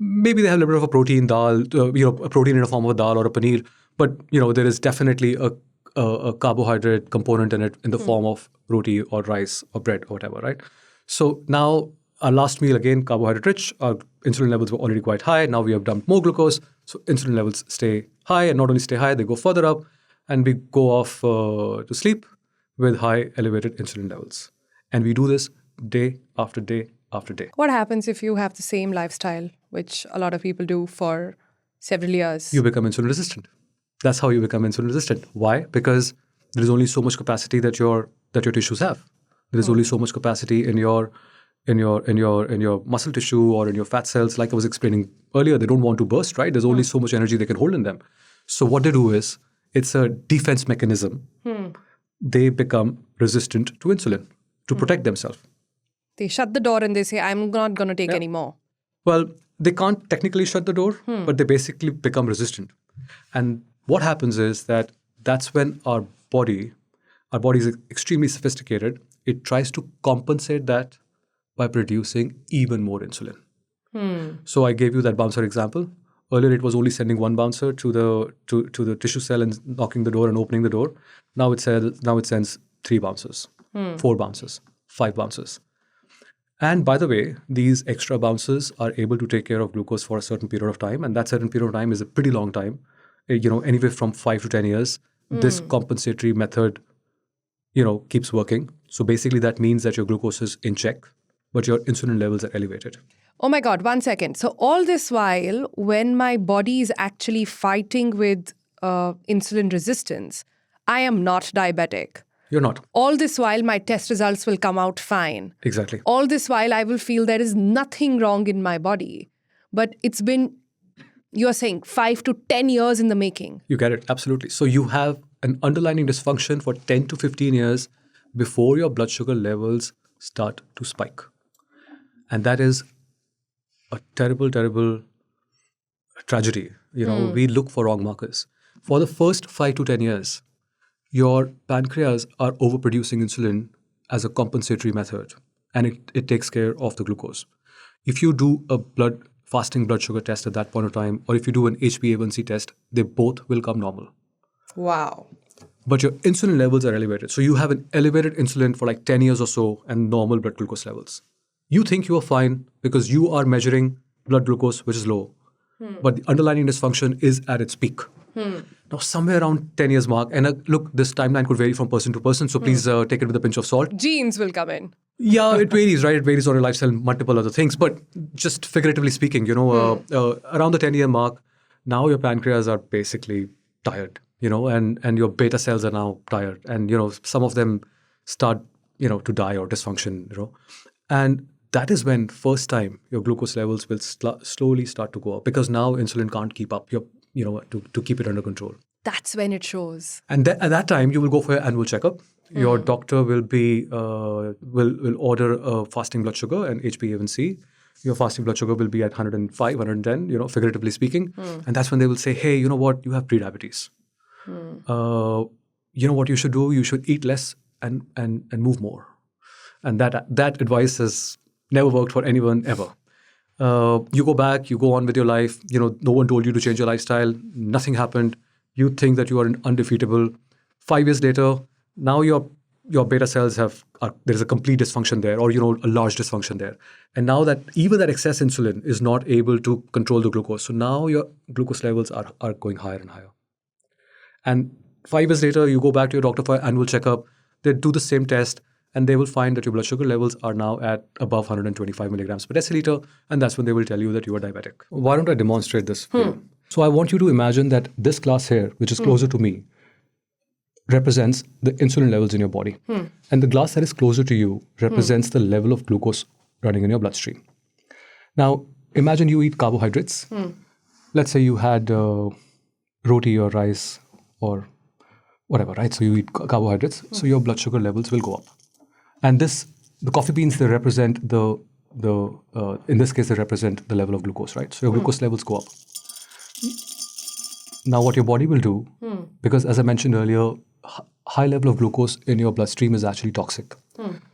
Maybe they have a little bit of a protein dal, a protein in the form of a dal or a paneer. But there is definitely a carbohydrate component in it in the form of roti or rice or bread or whatever, right? So now our last meal, again, carbohydrate rich, our insulin levels were already quite high. Now we have dumped more glucose. So insulin levels stay high, and not only stay high, they go further up, and we go off to sleep with high elevated insulin levels. And we do this day after day after day. What happens if you have the same lifestyle, which a lot of people do for several years? You become insulin resistant. That's how you become insulin resistant. Why? Because there is only so much capacity that your tissues have. There is only so much capacity in your muscle tissue or in your fat cells. Like I was explaining earlier, they don't want to burst, right? There's only so much energy they can hold in them. So what they do is, it's a defense mechanism. They become resistant to insulin to protect themselves. They shut the door and they say, I'm not going to take any more. Well, they can't technically shut the door, but they basically become resistant. And what happens is that's when our body is extremely sophisticated. It tries to compensate that by producing even more insulin. So I gave you that bouncer example. Earlier, it was only sending one bouncer to the tissue cell and knocking the door and opening the door. Now it sends 3 bouncers, 4 bouncers, 5 bouncers. And by the way, these extra bouncers are able to take care of glucose for a certain period of time, and that certain period of time is a pretty long time. Anywhere from 5 to 10 years. This compensatory method, keeps working. So basically, that means that your glucose is in check, but your insulin levels are elevated. Oh my God, 1 second. So all this while, when my body is actually fighting with insulin resistance, I am not diabetic. You're not. All this while, my test results will come out fine. Exactly. All this while, I will feel there is nothing wrong in my body. But it's been, you're saying, 5 to 10 years in the making. You get it. Absolutely. So you have an underlying dysfunction for 10 to 15 years before your blood sugar levels start to spike. And that is a terrible, terrible tragedy. We look for wrong markers. For the first 5 to 10 years, your pancreas are overproducing insulin as a compensatory method, and it takes care of the glucose. If you do a fasting blood sugar test at that point of time, or if you do an HbA1c test, they both will come normal. Wow. But your insulin levels are elevated. So you have an elevated insulin for like 10 years or so and normal blood glucose levels. You think you are fine because you are measuring blood glucose, which is low. But the underlying dysfunction is at its peak. Now, somewhere around 10 years mark, and look, this timeline could vary from person to person, so please take it with a pinch of salt. Genes will come in. Yeah, it varies, right? It varies on your lifestyle, multiple other things. But just figuratively speaking, around the 10-year mark, now your pancreas are basically tired, and your beta cells are now tired. And, some of them start, to die or dysfunction, And that is when first time your glucose levels will slowly start to go up, because now insulin can't keep up to keep it under control. That's when it shows. And at that time, you will go for your annual checkup. Your doctor will will order a fasting blood sugar and HbA1c. Your fasting blood sugar will be at 105, 110, figuratively speaking. And that's when they will say, hey, you know what? You have prediabetes. What you should do? You should eat less and move more. And that advice has never worked for anyone ever. You go back, you go on with your life. No one told you to change your lifestyle. Nothing happened. You think that you are undefeatable. 5 years later, now your your beta cells there's a complete dysfunction there, or a large dysfunction there. And now that even that excess insulin is not able to control the glucose, so now your glucose levels are going higher and higher. And 5 years later, you go back to your doctor for an annual checkup. They do the same test, and they will find that your blood sugar levels are now at above 125 milligrams per deciliter, and that's when they will tell you that you are diabetic. Why don't I demonstrate this for you? So I want you to imagine that this glass here, which is closer to me, represents the insulin levels in your body. And the glass that is closer to you represents the level of glucose running in your bloodstream. Now, imagine you eat carbohydrates. Let's say you had roti or rice or whatever, right? So you eat carbohydrates, so your blood sugar levels will go up. And the coffee beans, they represent in this case, they represent the level of glucose, right? So your glucose levels go up. Now, what your body will do, because as I mentioned earlier, high level of glucose in your bloodstream is actually toxic.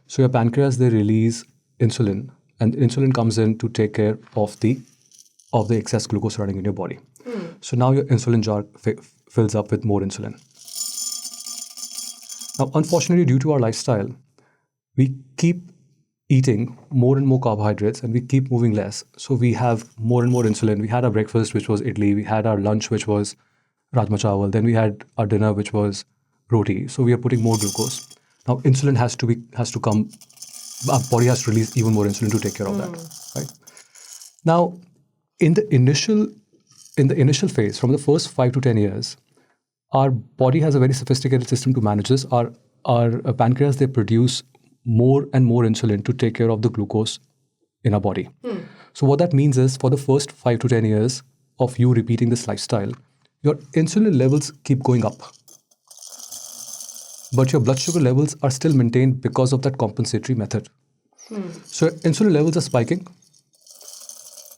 So your pancreas, they release insulin, and insulin comes in to take care of the excess glucose running in your body. So now your insulin jar fills up with more insulin. Now, unfortunately, due to our lifestyle, we keep eating more and more carbohydrates and we keep moving less. So we have more and more insulin. We had our breakfast, which was idli. We had our lunch, which was rajma chawal. Then we had our dinner, which was roti. So we are putting more glucose. Now insulin has to come. Our body has to release even more insulin to take care of that. Right? Now, in the initial phase, from the first 5 to 10 years, our body has a very sophisticated system to manage this. Our pancreas, they produce more and more insulin to take care of the glucose in our body. So what that means is, for the first 5 to 10 years of you repeating this lifestyle, your insulin levels keep going up. But your blood sugar levels are still maintained because of that compensatory method. So insulin levels are spiking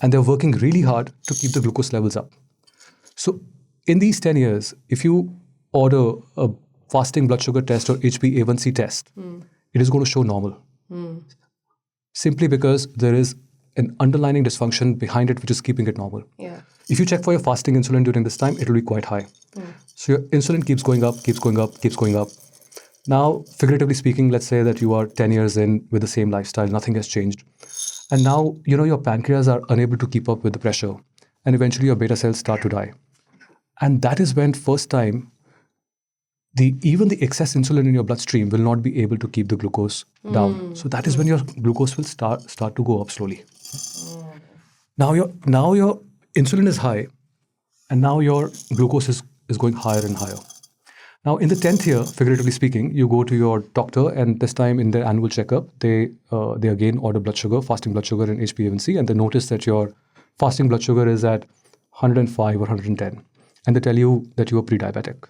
and they're working really hard to keep the glucose levels up. So in these 10 years, if you order a fasting blood sugar test or HbA1c test, it is going to show normal. Simply because there is an underlying dysfunction behind it which is keeping it normal. If you check for your fasting insulin during this time, it will be quite high. So your insulin keeps going up, keeps going up, keeps going up. Now, figuratively speaking, let's say that you are 10 years in with the same lifestyle, nothing has changed. And now, your pancreas are unable to keep up with the pressure. And eventually your beta cells start to die. And that is when first time, even the excess insulin in your bloodstream will not be able to keep the glucose down. So that is when your glucose will start to go up slowly. Now your insulin is high, and now your glucose is going higher and higher. Now in the 10th year, figuratively speaking, you go to your doctor, and this time in their annual checkup, they again order blood sugar, fasting blood sugar and HbA1c, and they notice that your fasting blood sugar is at 105 or 110, and they tell you that you are pre-diabetic.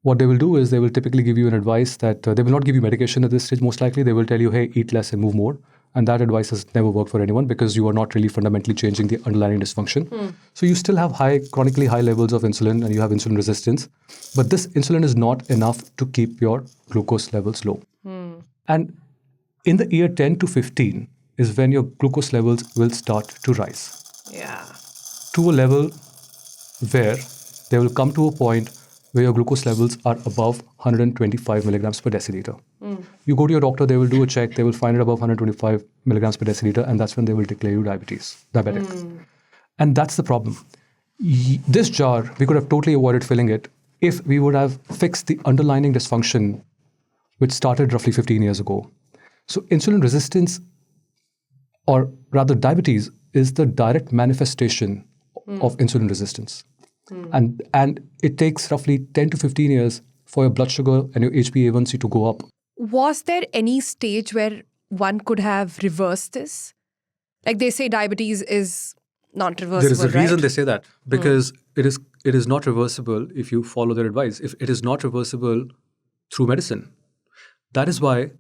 What they will do is they will typically give you an advice that they will not give you medication at this stage. Most likely, they will tell you, hey, eat less and move more. And that advice has never worked for anyone because you are not really fundamentally changing the underlying dysfunction. So you still have chronically high levels of insulin and you have insulin resistance. But this insulin is not enough to keep your glucose levels low. And in the year 10 to 15 is when your glucose levels will start to rise. To a level where they will come to a point where your glucose levels are above 125 milligrams per deciliter. You go to your doctor, they will do a check, they will find it above 125 milligrams per deciliter, and that's when they will declare you diabetic. And that's the problem. This jar, we could have totally avoided filling it if we would have fixed the underlying dysfunction which started roughly 15 years ago. So insulin resistance, or rather diabetes, is the direct manifestation of insulin resistance. And it takes roughly 10 to 15 years for your blood sugar and your HbA1c to go up. Was there any stage where one could have reversed this? Like they say diabetes is not reversible, There is a reason right? they say that, because it is not reversible if you follow their advice. If it is not reversible through medicine. That is why.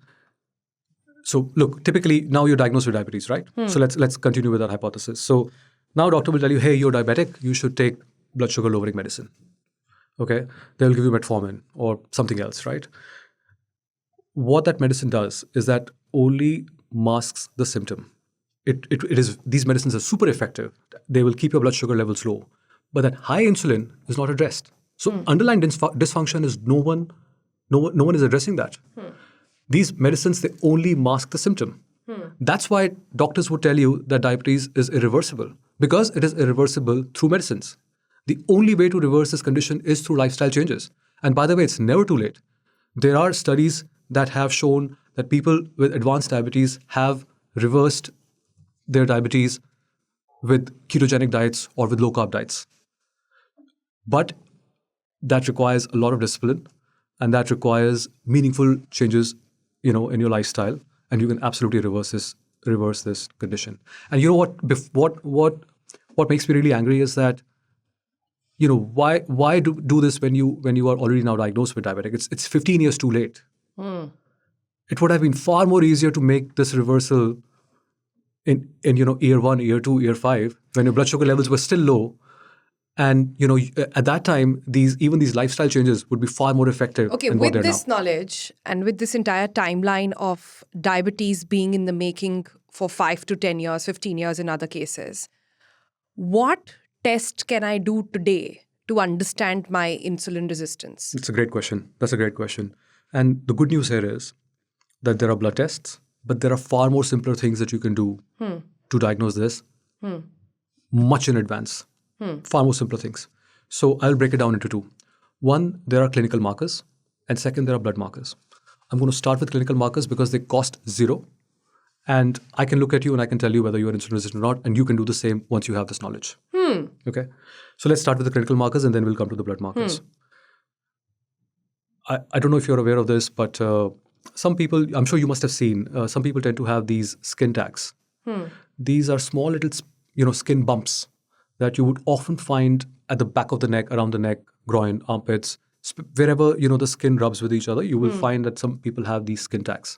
So look, typically now you're diagnosed with diabetes, right? So let's continue with that hypothesis. So now doctor will tell you, hey, you're diabetic, you should take blood sugar lowering medicine. Okay? They'll give you metformin or something else, right? What that medicine does is that only masks the symptom. These medicines are super effective. They will keep your blood sugar levels low. But that high insulin is not addressed. So underlying dysfunction is no one No one is addressing that. These medicines, they only mask the symptom. That's why doctors would tell you that diabetes is irreversible, because it is irreversible through medicines. The only way to reverse this condition is through lifestyle changes. And by the way, it's never too late. There are studies that have shown that people with advanced diabetes have reversed their diabetes with ketogenic diets or with low carb diets. But that requires a lot of discipline, and that requires meaningful changes, in your lifestyle, and you can absolutely reverse this condition. And you know what makes me really angry is that, why do this when you are already now diagnosed with diabetic? It's 15 years too late. It would have been far more easier to make this reversal in year 1, year 2, year 5, when your blood sugar levels were still low. And at that time, these lifestyle changes would be far more effective. Okay, than what with they're this now. knowledge and with this entire timeline of diabetes being in the making for 5 to 10 years, 15 years in other cases, what test can I do today to understand my insulin resistance? It's a great question. That's a great question. And the good news here is that there are blood tests, but there are far more simpler things that you can do to diagnose this much in advance. Far more simpler things. So I'll break it down into two. One, there are clinical markers, and second, there are blood markers. I'm going to start with clinical markers because they cost zero, and I can look at you and I can tell you whether you are insulin resistant or not, and you can do the same once you have this knowledge. Okay, so let's start with the clinical markers, and then we'll come to the blood markers. I don't know if you're aware of this, but some people, I'm sure you must have seen, some people tend to have these skin tags. These are small little, skin bumps that you would often find at the back of the neck, around the neck, groin, armpits, wherever the skin rubs with each other. You will find that some people have these skin tags.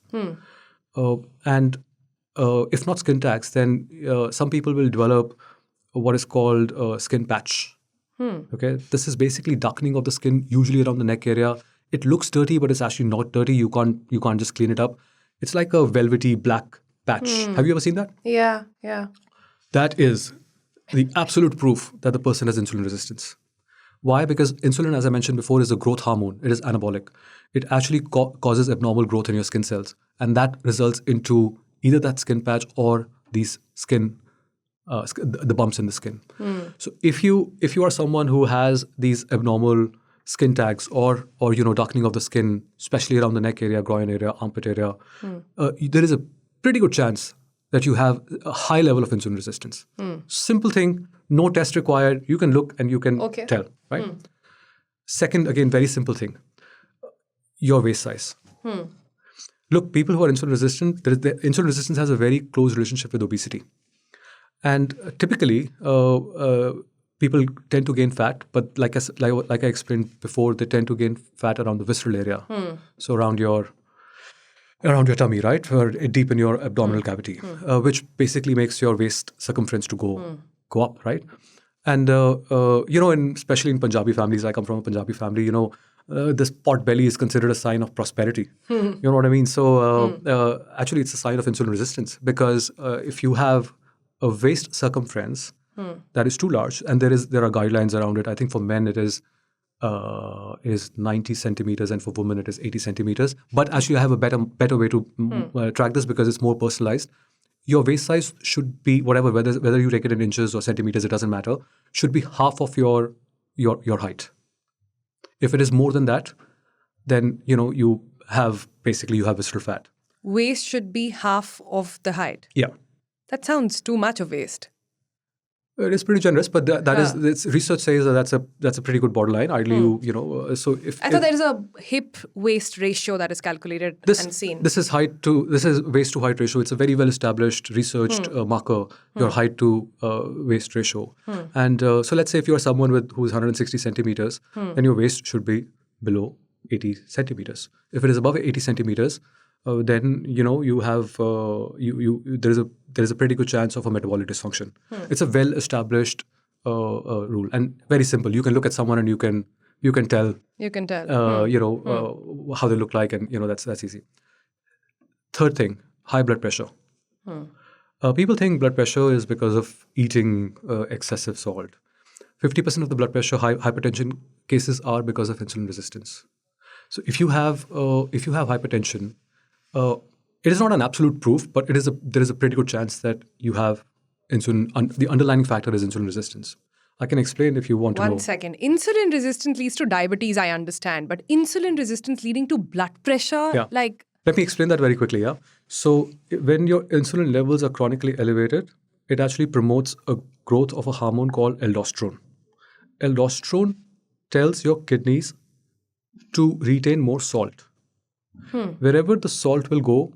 And if not skin tags, then some people will develop what is called skin patch. Okay, this is basically darkening of the skin, usually around the neck area. It looks dirty, but it's actually not dirty. You can't just clean it up. It's like a velvety black patch. Have you ever seen that? Yeah. That is the absolute proof that the person has insulin resistance. Why? Because insulin, as I mentioned before, is a growth hormone. It is anabolic. It actually causes abnormal growth in your skin cells. And that results into either that skin patch or these the bumps in the skin. So if you are someone who has these abnormal skin tags or darkening of the skin, especially around the neck area, groin area, armpit area, there is a pretty good chance that you have a high level of insulin resistance. Simple thing, no test required. You can look and you can tell, right? Second, again, very simple thing, your waist size. Look, people who are insulin resistant, insulin resistance has a very close relationship with obesity. And typically, people tend to gain fat, but like I explained before, they tend to gain fat around the visceral area. So around your tummy, right? Or deep in your abdominal cavity, which basically makes your waist circumference to go up, right? And, especially in Punjabi families, I come from a Punjabi family, this pot belly is considered a sign of prosperity. You know what I mean? So actually, it's a sign of insulin resistance because if you have a waist circumference that is too large, and there are guidelines around it. I think for men it is 90 centimeters, and for women it is 80 centimeters. But actually, I have a better way to track this because it's more personalized. Your waist size should be whatever, whether you take it in inches or centimeters, it doesn't matter. Should be half of your height. If it is more than that, then you have visceral fat. Waist should be half of the height. Yeah. That sounds too much of waist. It is pretty generous, but research says that's a pretty good borderline. Ideally, so if I thought there is a hip waist ratio that is calculated and seen. This is waist to height ratio. It's a very well established researched marker. Your height to waist ratio, and so let's say if you are someone who's 160 centimeters, then your waist should be below 80 centimeters. If it is above 80 centimeters, then you have there is a pretty good chance of a metabolic dysfunction. It's a well-established rule and very simple. You can look at someone and you can tell. You can tell. How they look like, and that's easy. Third thing, high blood pressure. People think blood pressure is because of eating excessive salt. 50% of the blood pressure hypertension cases are because of insulin resistance. So if you have hypertension, it is not an absolute proof, but there is a pretty good chance that you have insulin. The underlying factor is insulin resistance. I can explain if you want to know. 1 second. Insulin resistance leads to diabetes, I understand. But insulin resistance leading to blood pressure? Yeah. Like, Let me explain that very quickly. Yeah. So when your insulin levels are chronically elevated, it actually promotes a growth of a hormone called aldosterone. Aldosterone tells your kidneys to retain more salt. Wherever the salt will go,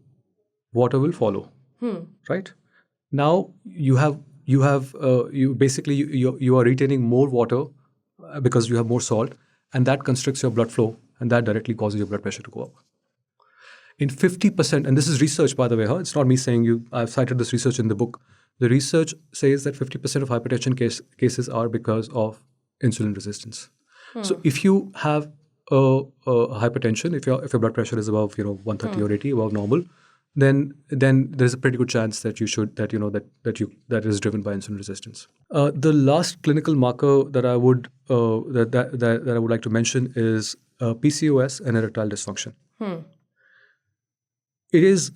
water will follow. Right? Now you are retaining more water because you have more salt, and that constricts your blood flow, and that directly causes your blood pressure to go up. In 50%, and this is research, by the way, it's not me saying I've cited this research in the book. The research says that 50% of hypertension cases are because of insulin resistance. So if you have a hypertension, if your blood pressure is above 130 or 80, above normal, then there's a pretty good chance that that is driven by insulin resistance. The last clinical marker that I would that I would like to mention is PCOS and erectile dysfunction. It is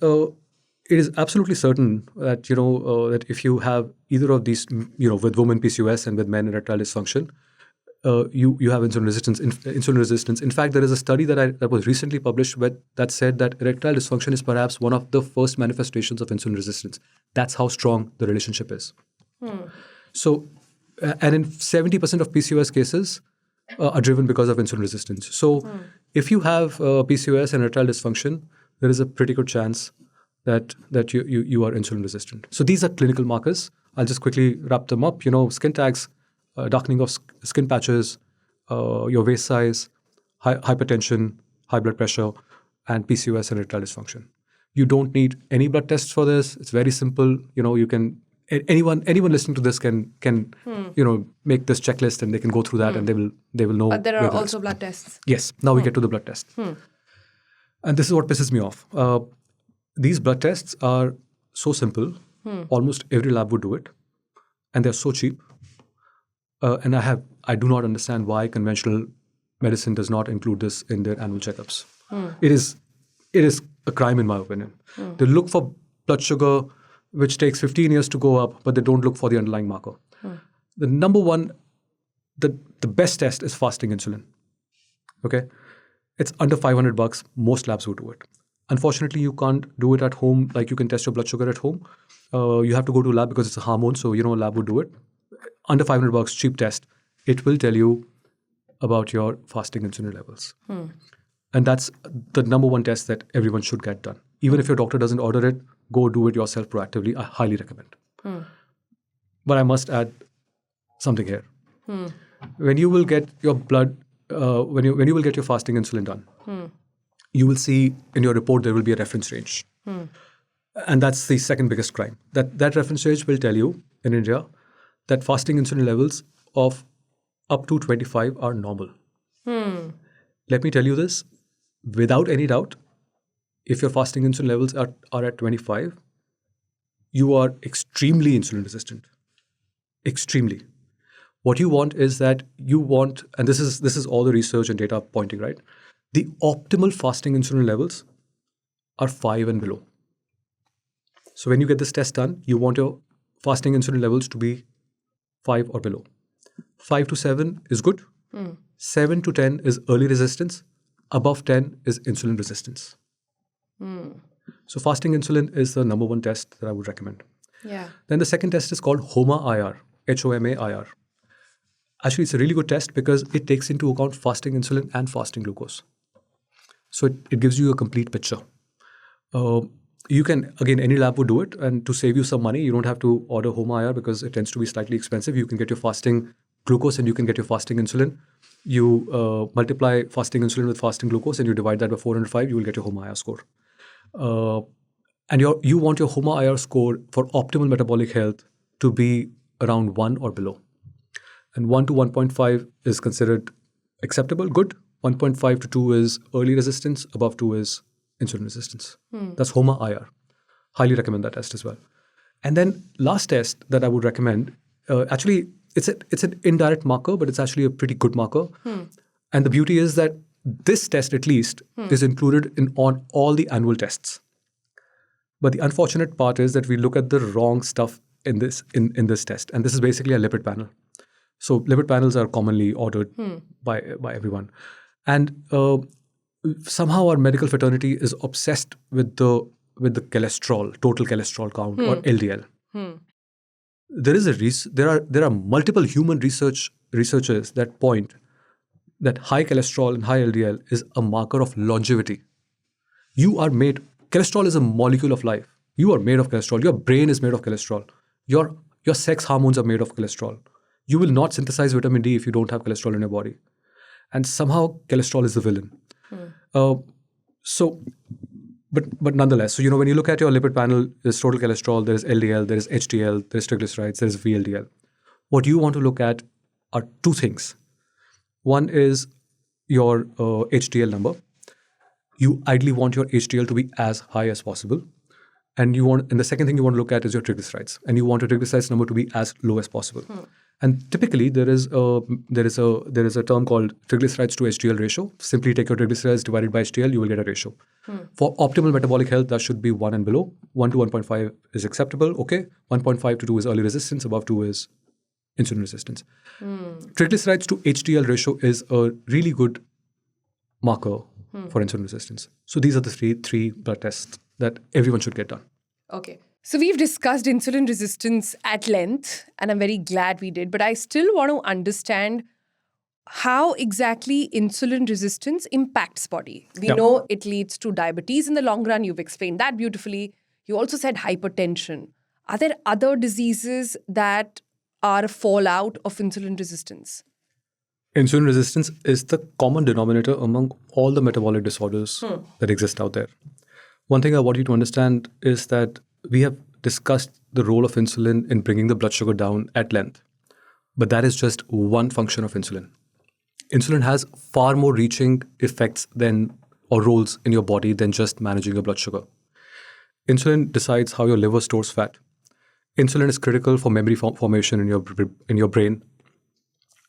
absolutely certain that that if you have either of these, with women PCOS and with men erectile dysfunction, you have insulin resistance. In fact, there is a study that was recently published that said that erectile dysfunction is perhaps one of the first manifestations of insulin resistance. That's how strong the relationship is. So, and in 70% of PCOS cases are driven because of insulin resistance. So, if you have PCOS and erectile dysfunction, there is a pretty good chance that you are insulin resistant. So these are clinical markers. I'll just quickly wrap them up. Skin tags, darkening of skin patches, your waist size, hypertension, high blood pressure, and PCOS and erectile dysfunction. You don't need any blood tests for this. It's very simple. You can anyone listening to this can make this checklist, and they can go through that, and they will know. But there are also blood tests. Yes. Now we get to the blood test. And this is what pisses me off. These blood tests are so simple. Almost every lab would do it. And they're so cheap. And I do not understand why conventional medicine does not include this in their annual checkups. It is a crime, in my opinion. They look for blood sugar, which takes 15 years to go up, but they don't look for the underlying marker. The number one, the best test is fasting insulin. Okay? It's under $500. Most labs would do it. Unfortunately, you can't do it at home. Like, you can test your blood sugar at home. You have to go to a lab because it's a hormone. So, a lab would do it. Under $500, cheap test. It will tell you about your fasting insulin levels. And that's the number one test that everyone should get done. Even if your doctor doesn't order it, go do it yourself proactively. I highly recommend. But I must add something here. When you will get your blood when you will get your fasting insulin done, you will see in your report there will be a reference range. And that's the second biggest crime. That reference range will tell you in India that fasting insulin levels of up to 25 are normal. Let me tell you this, without any doubt, if your fasting insulin levels are at 25, you are extremely insulin resistant. Extremely. What you want is that and this is all the research and data pointing, right? The optimal fasting insulin levels are 5 and below. So when you get this test done, you want your fasting insulin levels to be 5 or below. 5 to 7 is good. 7 to 10 is early resistance. Above 10 is insulin resistance. So fasting insulin is the number one test that I would recommend. Yeah. Then the second test is called HOMA-IR, HOMA-IR. Actually, it's a really good test because it takes into account fasting insulin and fasting glucose. So it gives you a complete picture. You can, again, any lab would do it. And to save you some money, you don't have to order HOMA-IR because it tends to be slightly expensive. You can get your fasting glucose and you can get your fasting insulin. You multiply fasting insulin with fasting glucose and you divide that by 405, you will get your HOMA-IR score. And you want your HOMA-IR score for optimal metabolic health to be around 1 or below. And 1 to 1.5 is considered acceptable, good. 1.5 to 2 is early resistance. Above 2 is insulin resistance. That's HOMA-IR. Highly recommend that test as well. And then last test that I would recommend, actually, it's an indirect marker, but it's actually a pretty good marker. And the beauty is that this test at least is included on all the annual tests. But the unfortunate part is that we look at the wrong stuff in this test. And this is basically a lipid panel. So lipid panels are commonly ordered by everyone. And somehow our medical fraternity is obsessed with the cholesterol, total cholesterol count, or LDL. There are multiple human researchers that point that high cholesterol and high LDL is a marker of longevity. Cholesterol is a molecule of life. You are made of cholesterol. Your brain is made of cholesterol. Your sex hormones are made of cholesterol. You will not synthesize vitamin D if you don't have cholesterol in your body. And somehow cholesterol is the villain. But nonetheless, so when you look at your lipid panel, there's total cholesterol, there's LDL, there's HDL, there's triglycerides, there's VLDL. What you want to look at are two things. One is your HDL number. You ideally want your HDL to be as high as possible. And the second thing you want to look at is your triglycerides. And you want your triglycerides number to be as low as possible. And typically there is a term called triglycerides to HDL ratio. Simply take your triglycerides divided by HDL, you will get a ratio. For optimal metabolic health, that should be 1 and below. 1 to 1.5 is acceptable, okay. 1.5 to 2 is early resistance, above 2 is insulin resistance. Triglycerides to HDL ratio is a really good marker for insulin resistance. So these are the three blood tests that everyone should get done. Okay. So we've discussed insulin resistance at length, and I'm very glad we did. But I still want to understand how exactly insulin resistance impacts body. We know it leads to diabetes in the long run. You've explained that beautifully. You also said hypertension. Are there other diseases that are a fallout of insulin resistance? Insulin resistance is the common denominator among all the metabolic disorders that exist out there. One thing I want you to understand is that we have discussed the role of insulin in bringing the blood sugar down at length. But that is just one function of insulin. Insulin has far more reaching effects or roles in your body than just managing your blood sugar. Insulin decides how your liver stores fat. Insulin is critical for memory formation in your brain.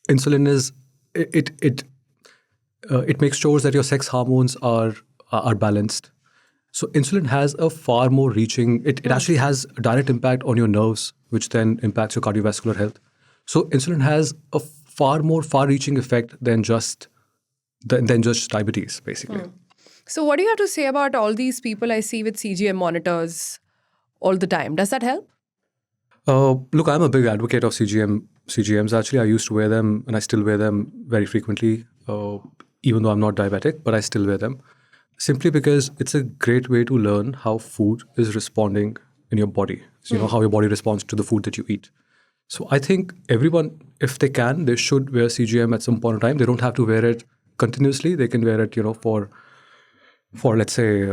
Insulin is it makes sure that your sex hormones are balanced. So insulin has a far more reaching. It actually has a direct impact on your nerves, which then impacts your cardiovascular health. So insulin has a far-reaching effect than just diabetes, basically. So what do you have to say about all these people I see with CGM monitors all the time? Does that help? Look, I'm a big advocate of CGMs. Actually, I used to wear them, and I still wear them very frequently, even though I'm not diabetic, but I still wear them. Simply because it's a great way to learn how food is responding in your body. So, how your body responds to the food that you eat. So I think everyone, if they can, they should wear CGM at some point in time. They don't have to wear it continuously. They can wear it, for let's say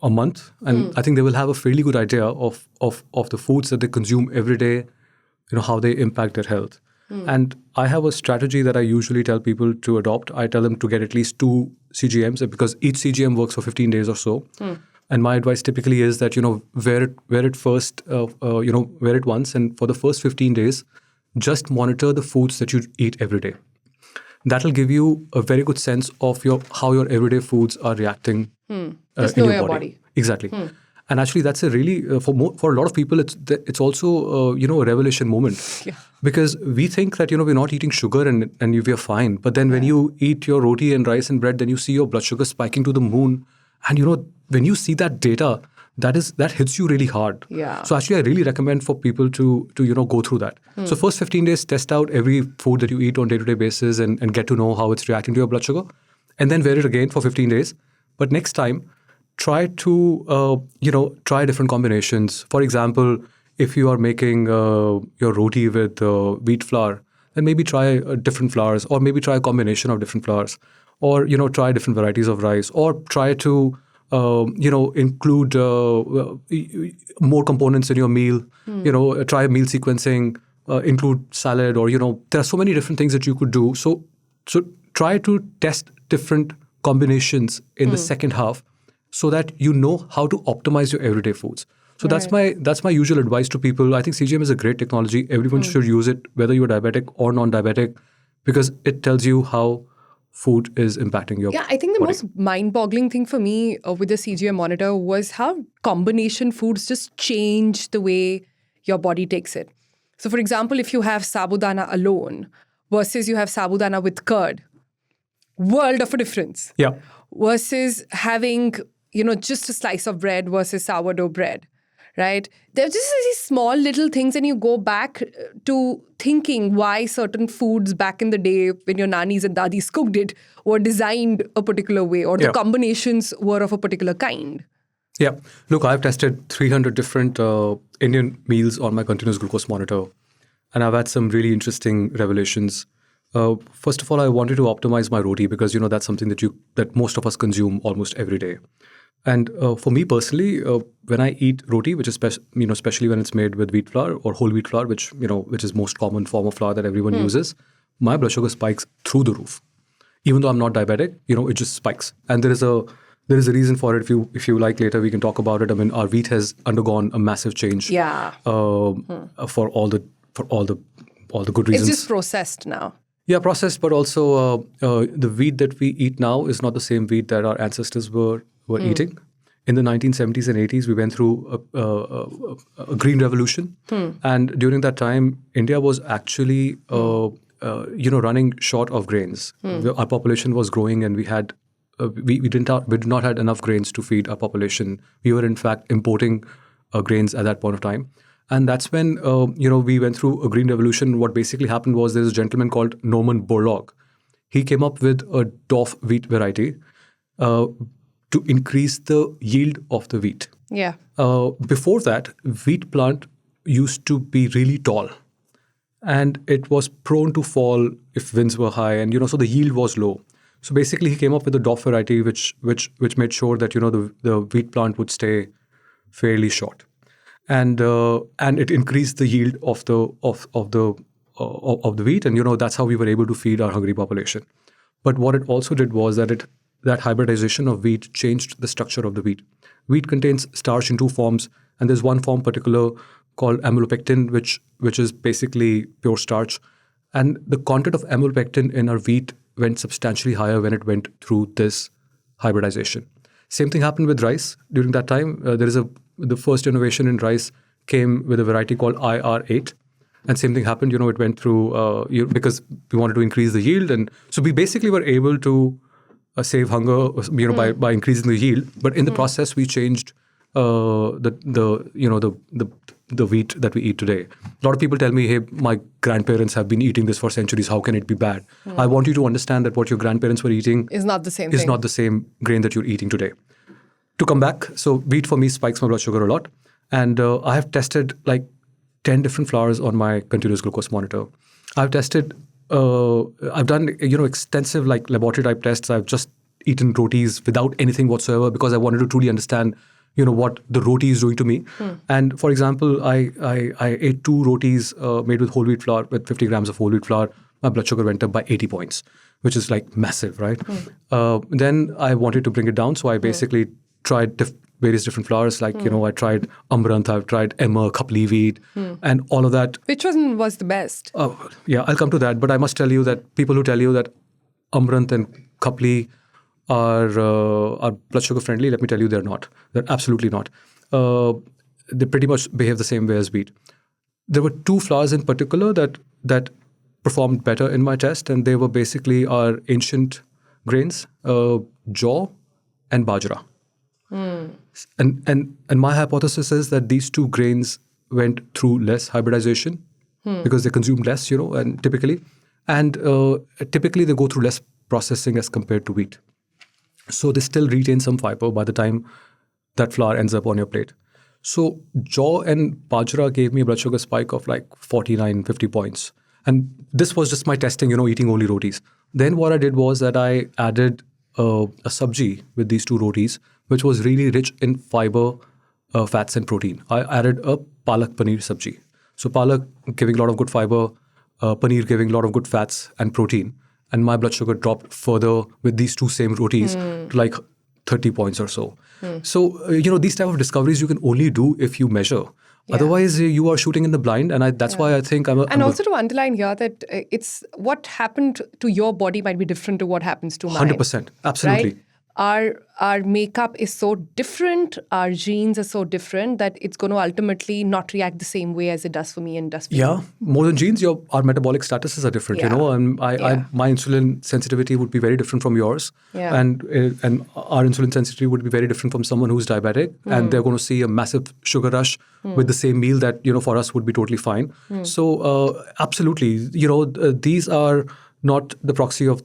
a month. And I think they will have a fairly good idea of the foods that they consume every day, how they impact their health. And I have a strategy that I usually tell people to adopt. I tell them to get at least 2 CGMs because each CGM works for 15 days or so. And my advice typically is that, wear it first, wear it once. And for the first 15 days, just monitor the foods that you eat every day. That'll give you a very good sense of how your everyday foods are reacting Just in know your body. Exactly. And actually, that's a really, for a lot of people, it's also, a revelation moment. Yeah. Because we think that, we're not eating sugar and we're fine. But then when you eat your roti and rice and bread, then you see your blood sugar spiking to the moon. And, when you see that data, that hits you really hard. Yeah. So actually, I really recommend for people to go through that. So first 15 days, test out every food that you eat on day-to-day basis and get to know how it's reacting to your blood sugar. And then wear it again for 15 days. But next time, try to, try different combinations. For example, if you are making your roti with wheat flour, then maybe try different flours, or maybe try a combination of different flours, or, try different varieties of rice, or try to, include more components in your meal, try meal sequencing, include salad, or, there are so many different things that you could do. So try to test different combinations in the second half, so that you know how to optimize your everyday foods. So that's my usual advice to people. I think CGM is a great technology. Everyone should use it, whether you're diabetic or non-diabetic, because it tells you how food is impacting your Yeah, I think the body. most mind-boggling thing for me with the CGM monitor was how combination foods just change the way your body takes it. So, for example, if you have sabudana alone versus you have sabudana with curd, world of a difference. Yeah. Versus having, just a slice of bread versus sourdough bread, right? They're just these small little things, and you go back to thinking why certain foods back in the day when your nannies and dadis cooked it were designed a particular way, or the Yeah. combinations were of a particular kind. Yeah. Look, I've tested 300 different Indian meals on my continuous glucose monitor, and I've had some really interesting revelations. First of all, I wanted to optimize my roti because that's something that most of us consume almost every day. And for me personally, when I eat roti, which is especially when it's made with wheat flour or whole wheat flour, which is most common form of flour that everyone uses, my blood sugar spikes through the roof. Even though I'm not diabetic, it just spikes. And there is a reason for it. If you like later, we can talk about it. I mean, our wheat has undergone a massive change. Yeah. For all the good reasons. It's just processed now. Yeah, processed, but also the wheat that we eat now is not the same wheat that our ancestors were eating. In the 1970s and 80s, we went through a green revolution, and during that time, India was actually running short of grains. Our population was growing, and we did not had enough grains to feed our population. We were in fact importing grains at that point of time. And that's when, we went through a green revolution. What basically happened was there's a gentleman called Norman Borlaug. He came up with a DOF wheat variety to increase the yield of the wheat. Yeah. Before that, wheat plant used to be really tall. And it was prone to fall if winds were high. And, so the yield was low. So basically, he came up with a DOF variety, which made sure that, the wheat plant would stay fairly short. And it increased the yield of the wheat, and that's how we were able to feed our hungry population. But what it also did was that hybridization of wheat changed the structure of the wheat. Wheat contains starch in two forms, and there's one form particular called amylopectin, which is basically pure starch. And the content of amylopectin in our wheat went substantially higher when it went through this hybridization. Same thing happened with rice during that time. The first innovation in rice came with a variety called IR8. And same thing happened, it went through, because we wanted to increase the yield. And so we basically were able to save hunger, by increasing the yield. But in the process, we changed the wheat that we eat today. A lot of people tell me, hey, my grandparents have been eating this for centuries. How can it be bad? I want you to understand that what your grandparents were eating is not the same not the same grain that you're eating today. To come back, so wheat for me spikes my blood sugar a lot. And I have tested like 10 different flours on my continuous glucose monitor. I've done, extensive like laboratory type tests. I've just eaten rotis without anything whatsoever because I wanted to truly understand, what the roti is doing to me. And for example, I ate 2 rotis made with whole wheat flour, with 50 grams of whole wheat flour. My blood sugar went up by 80 points, which is like massive, right? Then I wanted to bring it down. So I basically tried various different flours, like, I tried Amaranth, I've tried Emmer, Kapli wheat, and all of that. Which one was the best? Yeah, I'll come to that. But I must tell you that people who tell you that Amaranth and Kapli are blood sugar friendly, let me tell you they're not. They're absolutely not. They pretty much behave the same way as wheat. There were 2 flours in particular that performed better in my test, and they were basically our ancient grains, jaw and bajra. And my hypothesis is that these 2 grains went through less hybridization because they consumed less, and typically they go through less processing as compared to wheat. So they still retain some fiber by the time that flour ends up on your plate. So jaw and bajra gave me a blood sugar spike of like 49, 50 points. And this was just my testing, eating only rotis. Then what I did was that I added a sabji with these 2 rotis, which was really rich in fiber, fats and protein. I added a palak paneer sabji. So palak giving a lot of good fiber, paneer giving a lot of good fats and protein. And my blood sugar dropped further with these 2 same rotis to like 30 points or so. So, these type of discoveries you can only do if you measure. Otherwise, you are shooting in the blind, and that's why I think And also to underline here that it's what happened to your body might be different to what happens to mine. 100%. Absolutely. Right? Our makeup is so different, our genes are so different that it's going to ultimately not react the same way as it does for me and does for you. Yeah, more than genes, our metabolic statuses are different. And my insulin sensitivity would be very different from yours, and our insulin sensitivity would be very different from someone who's diabetic, and they're going to see a massive sugar rush with the same meal that for us would be totally fine. So absolutely, these are not the proxy of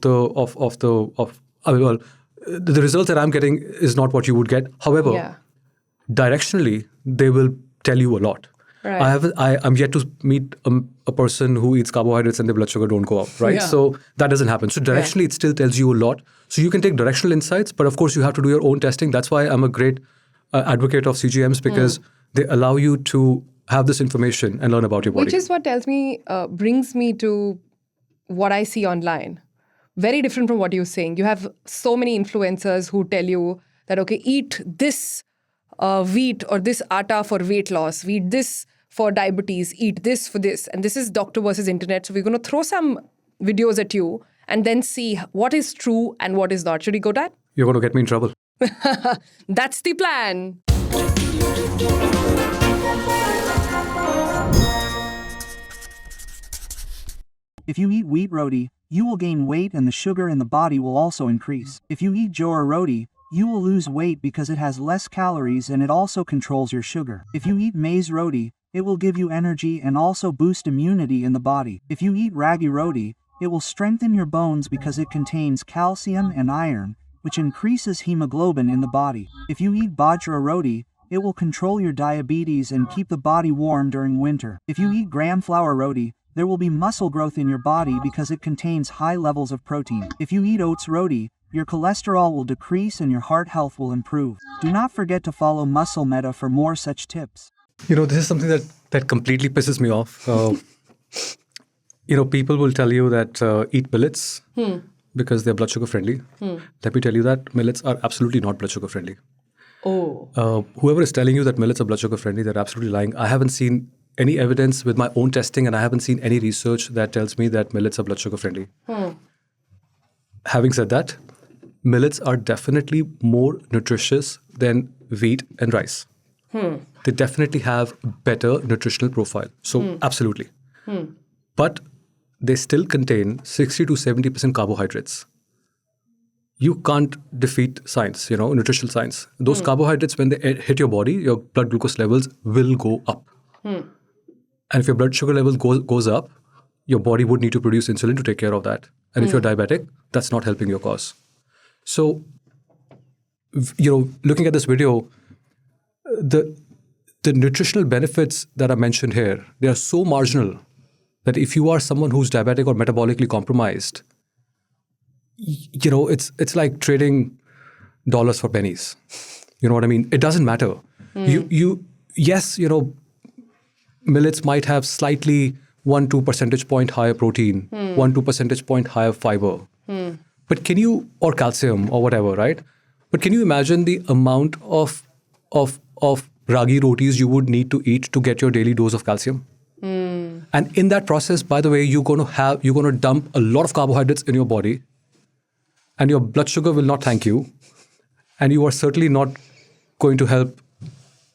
the results that I'm getting is not what you would get. However, directionally, they will tell you a lot. Right. I'm yet to meet a person who eats carbohydrates and their blood sugar don't go up, right? So that doesn't happen. So directionally, it still tells you a lot. So you can take directional insights, but of course, you have to do your own testing. That's why I'm a great advocate of CGMs, because they allow you to have this information and learn about your body. Which is what brings me to what I see online. Very different from what you're saying. You have so many influencers who tell you that, okay, eat this wheat or this atta for weight loss, eat this for diabetes, eat this for this. And this is doctor versus internet. So we're going to throw some videos at you and then see what is true and what is not. Should we go that? You're going to get me in trouble. That's the plan. If you eat wheat roti, you will gain weight and the sugar in the body will also increase. If you eat jowar roti, you will lose weight because it has less calories and it also controls your sugar. If you eat maize roti, it will give you energy and also boost immunity in the body. If you eat ragi roti, it will strengthen your bones because it contains calcium and iron, which increases hemoglobin in the body. If you eat bajra roti, it will control your diabetes and keep the body warm during winter. If you eat gram flour roti, there will be muscle growth in your body because it contains high levels of protein. If you eat oats roti, your cholesterol will decrease and your heart health will improve. Do not forget to follow Muscle Meta for more such tips. This is something that completely pisses me off. People will tell you that eat millets because they're blood sugar friendly. Let me tell you that millets are absolutely not blood sugar friendly. Oh. Whoever is telling you that millets are blood sugar friendly, they're absolutely lying. I haven't seen any evidence with my own testing, and I haven't seen any research that tells me that millets are blood sugar friendly. Having said that, millets are definitely more nutritious than wheat and rice. They definitely have better nutritional profile. So absolutely. But they still contain 60 to 70% carbohydrates. You can't defeat science, nutritional science. Those carbohydrates, when they hit your body, your blood glucose levels will go up. And if your blood sugar level goes up, your body would need to produce insulin to take care of that. And if you're diabetic, that's not helping your cause. So, looking at this video, the nutritional benefits that are mentioned here, they are so marginal that if you are someone who's diabetic or metabolically compromised, it's like trading dollars for pennies. You know what I mean? It doesn't matter. Yes, millets might have slightly 1-2 percentage point higher protein, 1-2 percentage point higher fiber. But can you, or calcium or whatever, right? But can you imagine the amount of ragi rotis you would need to eat to get your daily dose of calcium? And in that process, by the way, you're going to dump a lot of carbohydrates in your body, and your blood sugar will not thank you, and you are certainly not going to help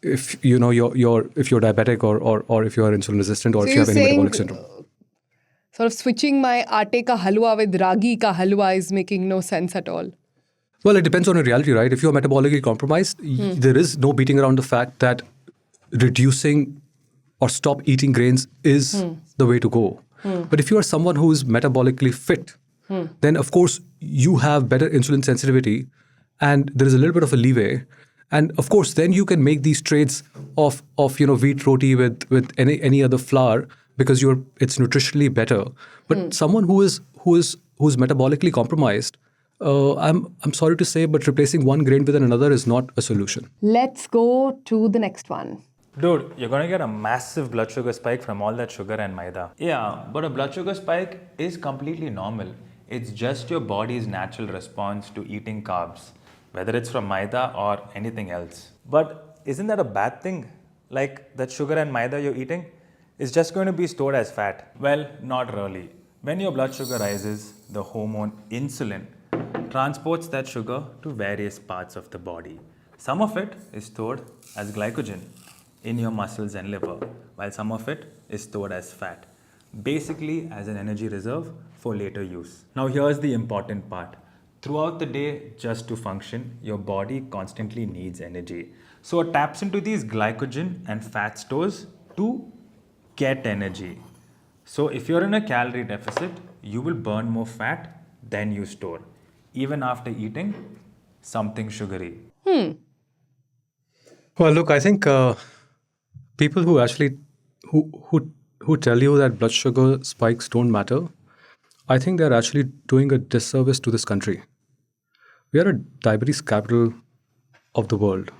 if you're diabetic or if you're insulin resistant or if you have any metabolic syndrome. Sort of switching my aate ka halwa with ragi ka halwa is making no sense at all. Well, it depends on your reality, right? If you're metabolically compromised, there is no beating around the fact that reducing or stop eating grains is the way to go. But if you are someone who is metabolically fit, then of course you have better insulin sensitivity and there is a little bit of a leeway. And of course, then you can make these trades of wheat roti with any other flour because it's nutritionally better. But someone who is metabolically compromised, I'm sorry to say, but replacing one grain with another is not a solution. Let's go to the next one. Dude, you're going to get a massive blood sugar spike from all that sugar and maida. Yeah, but a blood sugar spike is completely normal. It's just your body's natural response to eating carbs, whether it's from maida or anything else. But isn't that a bad thing? like that sugar and maida you're eating, is just going to be stored as fat. Well, not really. When your blood sugar rises, the hormone insulin transports that sugar to various parts of the body. Some of it is stored as glycogen in your muscles and liver, while some of it is stored as fat, basically as an energy reserve for later use. Now here's the important part. Throughout the day, just to function, your body constantly needs energy. So it taps into these glycogen and fat stores to get energy. So if you're in a calorie deficit, you will burn more fat than you store, even after eating something sugary. Well, look, I think people who actually who tell you that blood sugar spikes don't matter, I think they're actually doing a disservice to this country. We are a diabetes capital of the world,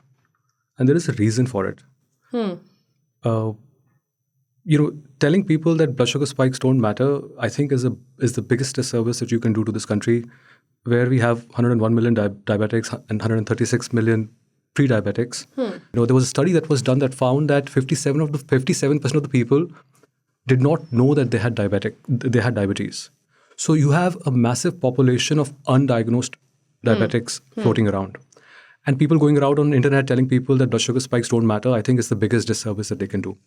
and there is a reason for it. Telling people that blood sugar spikes don't matter, I think is the biggest disservice that you can do to this country, where we have 101 million diabetics and 136 million pre-diabetics. There was a study that was done that found that 57% of the people did not know that they had diabetes. So you have a massive population of undiagnosed diabetics floating around. And people going around on the internet telling people that blood sugar spikes don't matter, I think is the biggest disservice that they can do.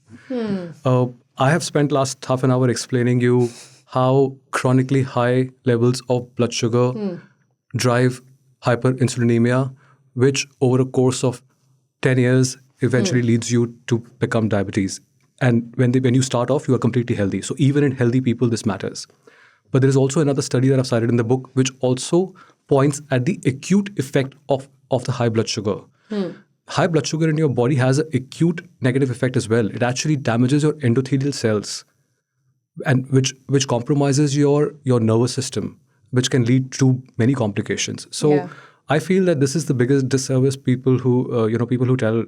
I have spent last half an hour explaining you how chronically high levels of blood sugar drive hyperinsulinemia, which over a course of 10 years eventually leads you to become diabetes. And when you start off, you are completely healthy. So even in healthy people, this matters. But there is also another study that I've cited in the book, which also points at the acute effect of the high blood sugar. High blood sugar in your body has an acute negative effect as well. It actually damages your endothelial cells, and which compromises your nervous system, which can lead to many complications. So I feel that this is the biggest disservice people who tell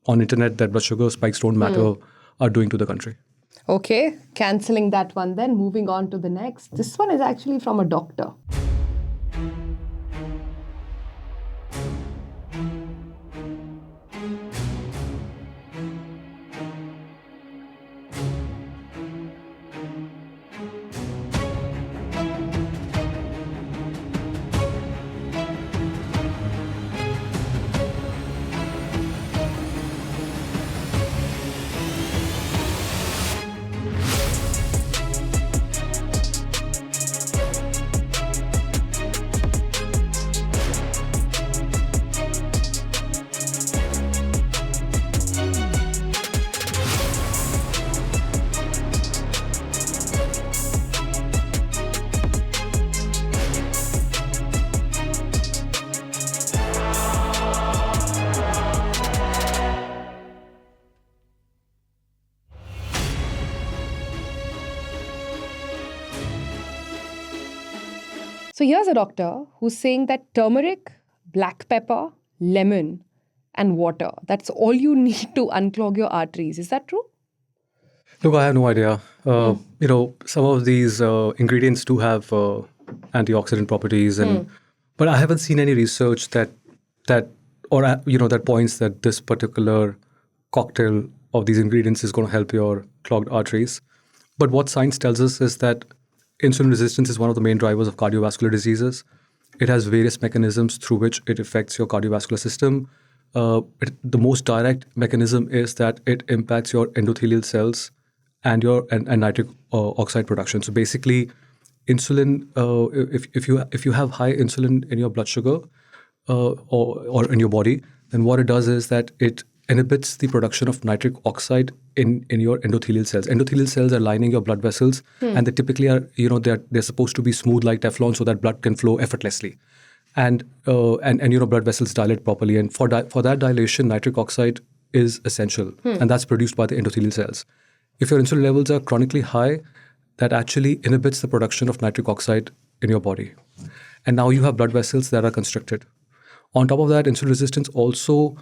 on internet that blood sugar spikes don't matter are doing to the country. Okay, cancelling that one then. Moving on to the next. This one is actually from a doctor. So here's a doctor who's saying that turmeric, black pepper, lemon, and water, that's all you need to unclog your arteries. Is that true? Look, I have no idea. Some of these ingredients do have antioxidant properties, but I haven't seen any research that points that this particular cocktail of these ingredients is going to help your clogged arteries. But what science tells us is that insulin resistance is one of the main drivers of cardiovascular diseases. It has various mechanisms through which it affects your cardiovascular system. The most direct mechanism is that it impacts your endothelial cells and nitric oxide production. So basically, insulin, if you have high insulin in your blood sugar or in your body, then what it does is that it inhibits the production of nitric oxide in your endothelial cells. Endothelial cells are lining your blood vessels, and they typically are, they're supposed to be smooth like Teflon so that blood can flow effortlessly. And blood vessels dilate properly. And for that dilation, nitric oxide is essential, and that's produced by the endothelial cells. If your insulin levels are chronically high, that actually inhibits the production of nitric oxide in your body. And now you have blood vessels that are constricted. On top of that, insulin resistance also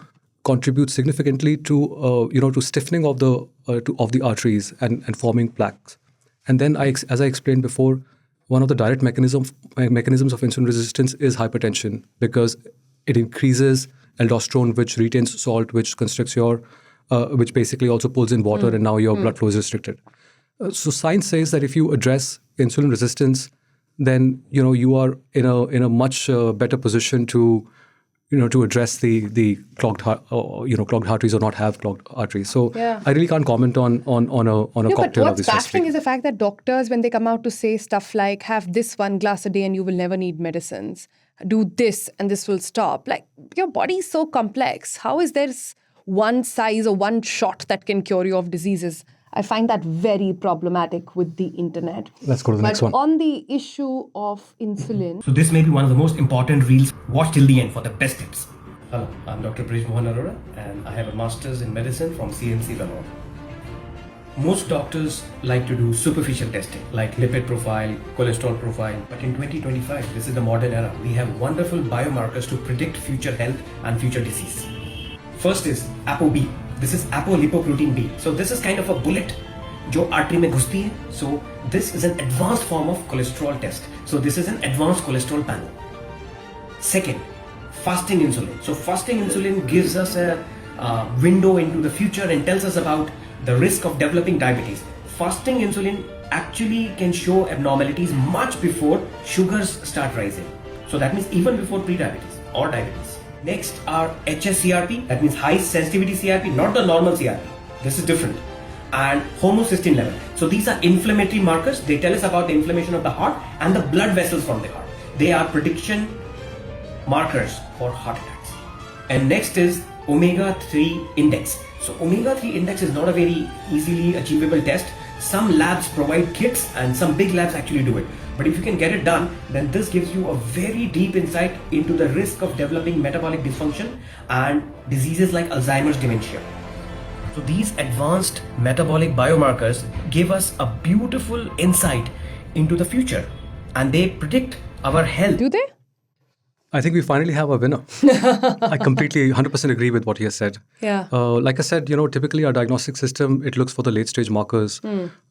contributes significantly to stiffening of the arteries and forming plaques. And then, as I explained before, one of the direct mechanisms of insulin resistance is hypertension, because it increases aldosterone, which retains salt, which constricts your which basically also pulls in water, and now your blood flow is restricted. So science says that if you address insulin resistance, then you are in a much better position to address the clogged clogged arteries or not have clogged arteries. So I really can't comment on a No, but cocktail of what's this baffling recipe. is the fact that doctors, when they come out to say stuff like, have this 1 glass a day and you will never need medicines, do this and this will stop. Like, your body is so complex. How is there one size or one shot that can cure you of diseases? I find that very problematic with the internet. Let's go to the next one. On the issue of insulin, So this may be one of the most important reels. Watch till the end for the best tips. Hello, I'm Dr. British-induced Arora and I have a master's in medicine from CNC Bangalore. Most doctors like to do superficial testing like lipid profile, cholesterol profile, but in 2025, this is the modern era. We have wonderful biomarkers to predict future health and future disease. First is ApoB. This is apolipoprotein B. So this is kind of a bullet जो artery में घुसती है. So this is an advanced form of cholesterol test. So this is an advanced cholesterol panel. Second, fasting insulin. So fasting insulin gives us a window into the future and tells us about the risk of developing diabetes. Fasting insulin actually can show abnormalities much before sugars start rising. So that means even before pre-diabetes or diabetes. Next are HSCRP, that means high sensitivity CRP, not the normal CRP. This is different. And homocysteine level. So these are inflammatory markers. They tell us about the inflammation of the heart and the blood vessels from the heart. They are prediction markers for heart attacks. And next is omega-3 index. So omega-3 index is not a very easily achievable test. Some labs provide kits and some big labs actually do it. But if you can get it done, then this gives you a very deep insight into the risk of developing metabolic dysfunction and diseases like Alzheimer's dementia. So these advanced metabolic biomarkers give us a beautiful insight into the future and they predict our health. do they? I think we finally have a winner. I completely 100% agree with what he has said. Yeah. Like I said, typically our diagnostic system, it looks for the late stage markers,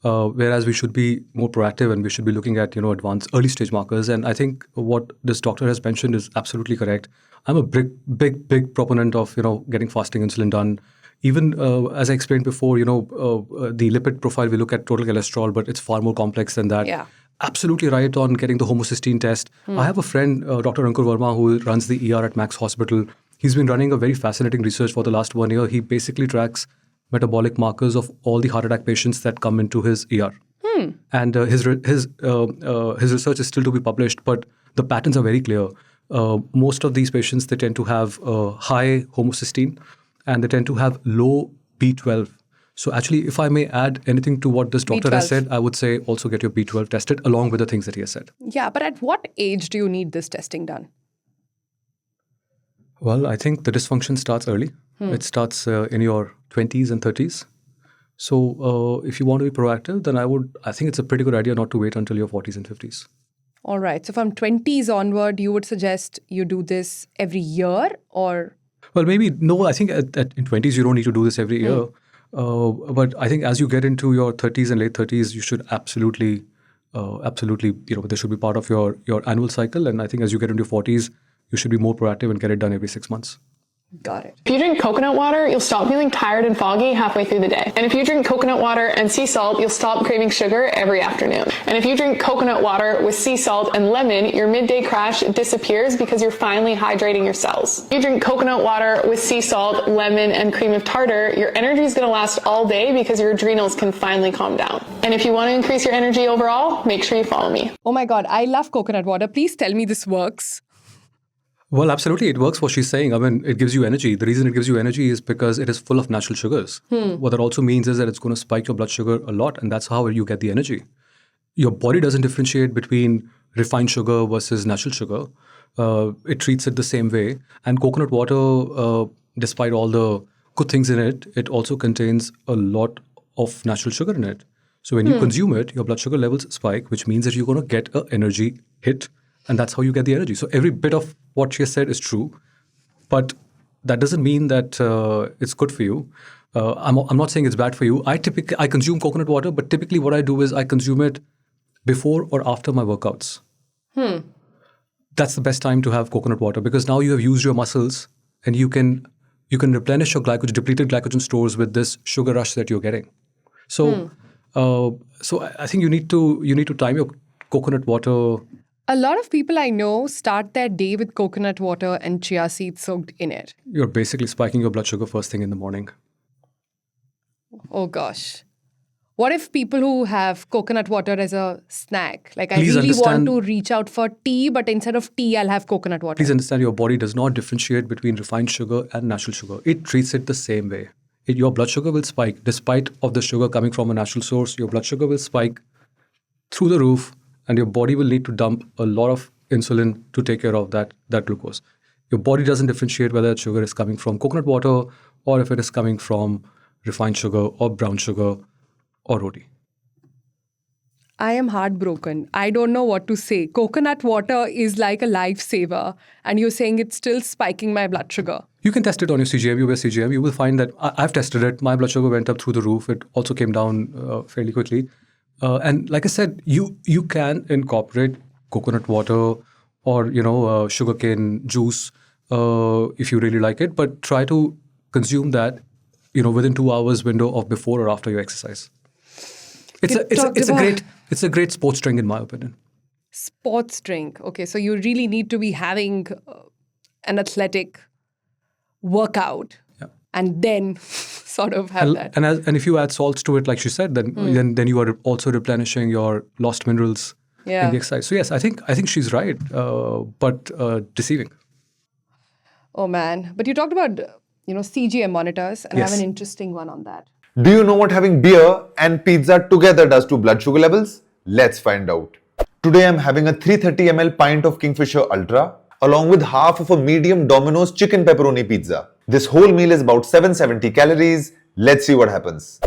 whereas we should be more proactive and we should be looking at, advanced early stage markers. And I think what this doctor has mentioned is absolutely correct. I'm a big proponent of, getting fasting insulin done. Even as I explained before, the lipid profile, we look at total cholesterol, but it's far more complex than that. Yeah. Absolutely right on getting the homocysteine test. I have a friend, Dr. Ankur Verma, who runs the ER at Max Hospital. He's been running a very fascinating research for the last 1 year. He basically tracks metabolic markers of all the heart attack patients that come into his ER. And his research is still to be published, but the patterns are very clear. Most of these patients, they tend to have high homocysteine and they tend to have low B12. So actually, if I may add anything to what this doctor has B12. said, I would say also get your B12 tested along with the things that he has said. Yeah, but at what age do you need this testing done? Well, I think the dysfunction starts early. It starts in your 20s and 30s. So if you want to be proactive, then I think it's a pretty good idea not to wait until your 40s and 50s. All right. So from 20s onward, you would suggest you do this every year or? Well, maybe no. I think in 20s, you don't need to do this every year. But I think as you get into your 30s and late 30s, you should absolutely, this should be part of your annual cycle. And I think as you get into your 40s, you should be more proactive and get it done every 6 months. Got it. If you drink coconut water, you'll stop feeling tired and foggy halfway through the day. And if you drink coconut water and sea salt, you'll stop craving sugar every afternoon. And if you drink coconut water with sea salt and lemon, your midday crash disappears because you're finally hydrating your cells. If you drink coconut water with sea salt, lemon, and cream of tartar, your energy is going to last all day because your adrenals can finally calm down. And if you want to increase your energy overall, make sure you follow me. Oh my God, I love coconut water. Please tell me this works. Well, absolutely. It works what she's saying. I mean, it gives you energy. The reason it gives you energy is because it is full of natural sugars. What that also means is that it's going to spike your blood sugar a lot, and that's how you get the energy. Your body doesn't differentiate between refined sugar versus natural sugar. It treats it the same way. And coconut water, despite all the good things in it, it also contains a lot of natural sugar in it. So when you consume it, your blood sugar levels spike, which means that you're going to get an energy hit. And that's how you get the energy. So every bit of what she has said is true, but that doesn't mean that it's good for you. I'm not saying it's bad for you. I consume coconut water, but typically what I do is I consume it before or after my workouts. That's the best time to have coconut water because now you have used your muscles and you can you can replenish your depleted glycogen stores with this sugar rush that you're getting. So, I think you need to time your coconut water. A lot of people I know start their day with coconut water and chia seeds soaked in it. You're basically spiking your blood sugar first thing in the morning. Oh gosh. What if people who have coconut water as a snack? Like, Please I really want understand- to reach out for tea, but instead of tea, I'll have coconut water. Please understand, your body does not differentiate between refined sugar and natural sugar. It treats it the same way. Your blood sugar will spike despite of the sugar coming from a natural source. Your blood sugar will spike through the roof, and your body will need to dump a lot of insulin to take care of that glucose. Your body doesn't differentiate whether that sugar is coming from coconut water or if it is coming from refined sugar or brown sugar or roti. I am heartbroken. I don't know what to say. Coconut water is like a lifesaver, and you're saying it's still spiking my blood sugar. You can test it on your CGM. You wear CGM. You will find that I've tested it. My blood sugar went up through the roof. It also came down fairly quickly. And like I said, you can incorporate coconut water or sugarcane juice if you really like it, but try to consume that within 2 hours window of before or after your exercise. It's a great sports drink in my opinion. Sports drink. Okay, so you really need to be having an athletic workout and then sort of have that. And if you add salts to it, like she said, then you are also replenishing your lost minerals in the exercise. So yes, I think she's right, but deceiving. Oh man! But you talked about CGM monitors, and I have Yes. an interesting one on that. Do you know what having beer and pizza together does to blood sugar levels? Let's find out. Today I'm having a 330 ml pint of Kingfisher Ultra along with half of a medium Domino's chicken pepperoni pizza. This whole meal is about 770 calories. Let's see what happens.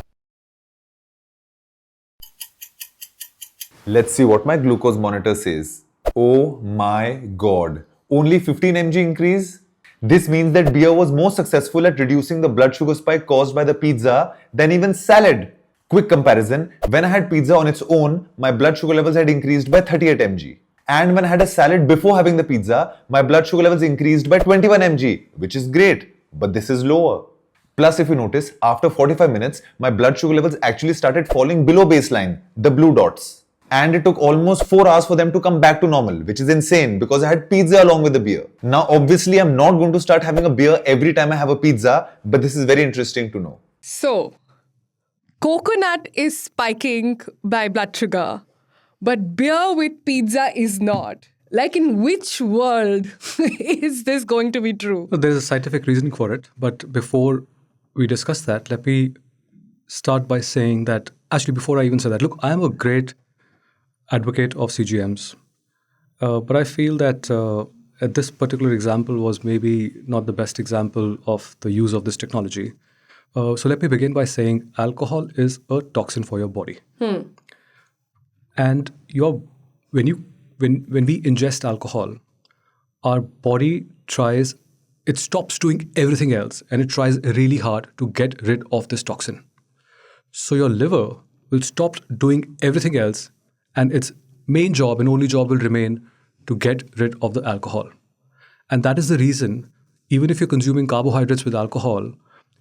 Let's see what my glucose monitor says. Oh my god. Only 15 mg increase? This means that beer was more successful at reducing the blood sugar spike caused by the pizza than even salad. Quick comparison, when I had pizza on its own, my blood sugar levels had increased by 38 mg. And when I had a salad before having the pizza, my blood sugar levels increased by 21 mg, which is great, but this is lower. Plus, if you notice, after 45 minutes, my blood sugar levels actually started falling below baseline, the blue dots. And it took almost 4 hours for them to come back to normal, which is insane because I had pizza along with the beer. Now, obviously, I'm not going to start having a beer every time I have a pizza, but this is very interesting to know. So, coconut is spiking my blood sugar, but beer with pizza is not. Like, in which world is this going to be true? There is a scientific reasoning for it, but before we discuss that, let me start by saying that, actually, before I even say that, look, I am a great advocate of CGMs, but I feel that this particular example was maybe not the best example of the use of this technology. So let me begin by saying alcohol is a toxin for your body. And when we ingest alcohol, our body it stops doing everything else and it tries really hard to get rid of this toxin. So your liver will stop doing everything else and its main job and only job will remain to get rid of the alcohol. And that is the reason, even if you're consuming carbohydrates with alcohol,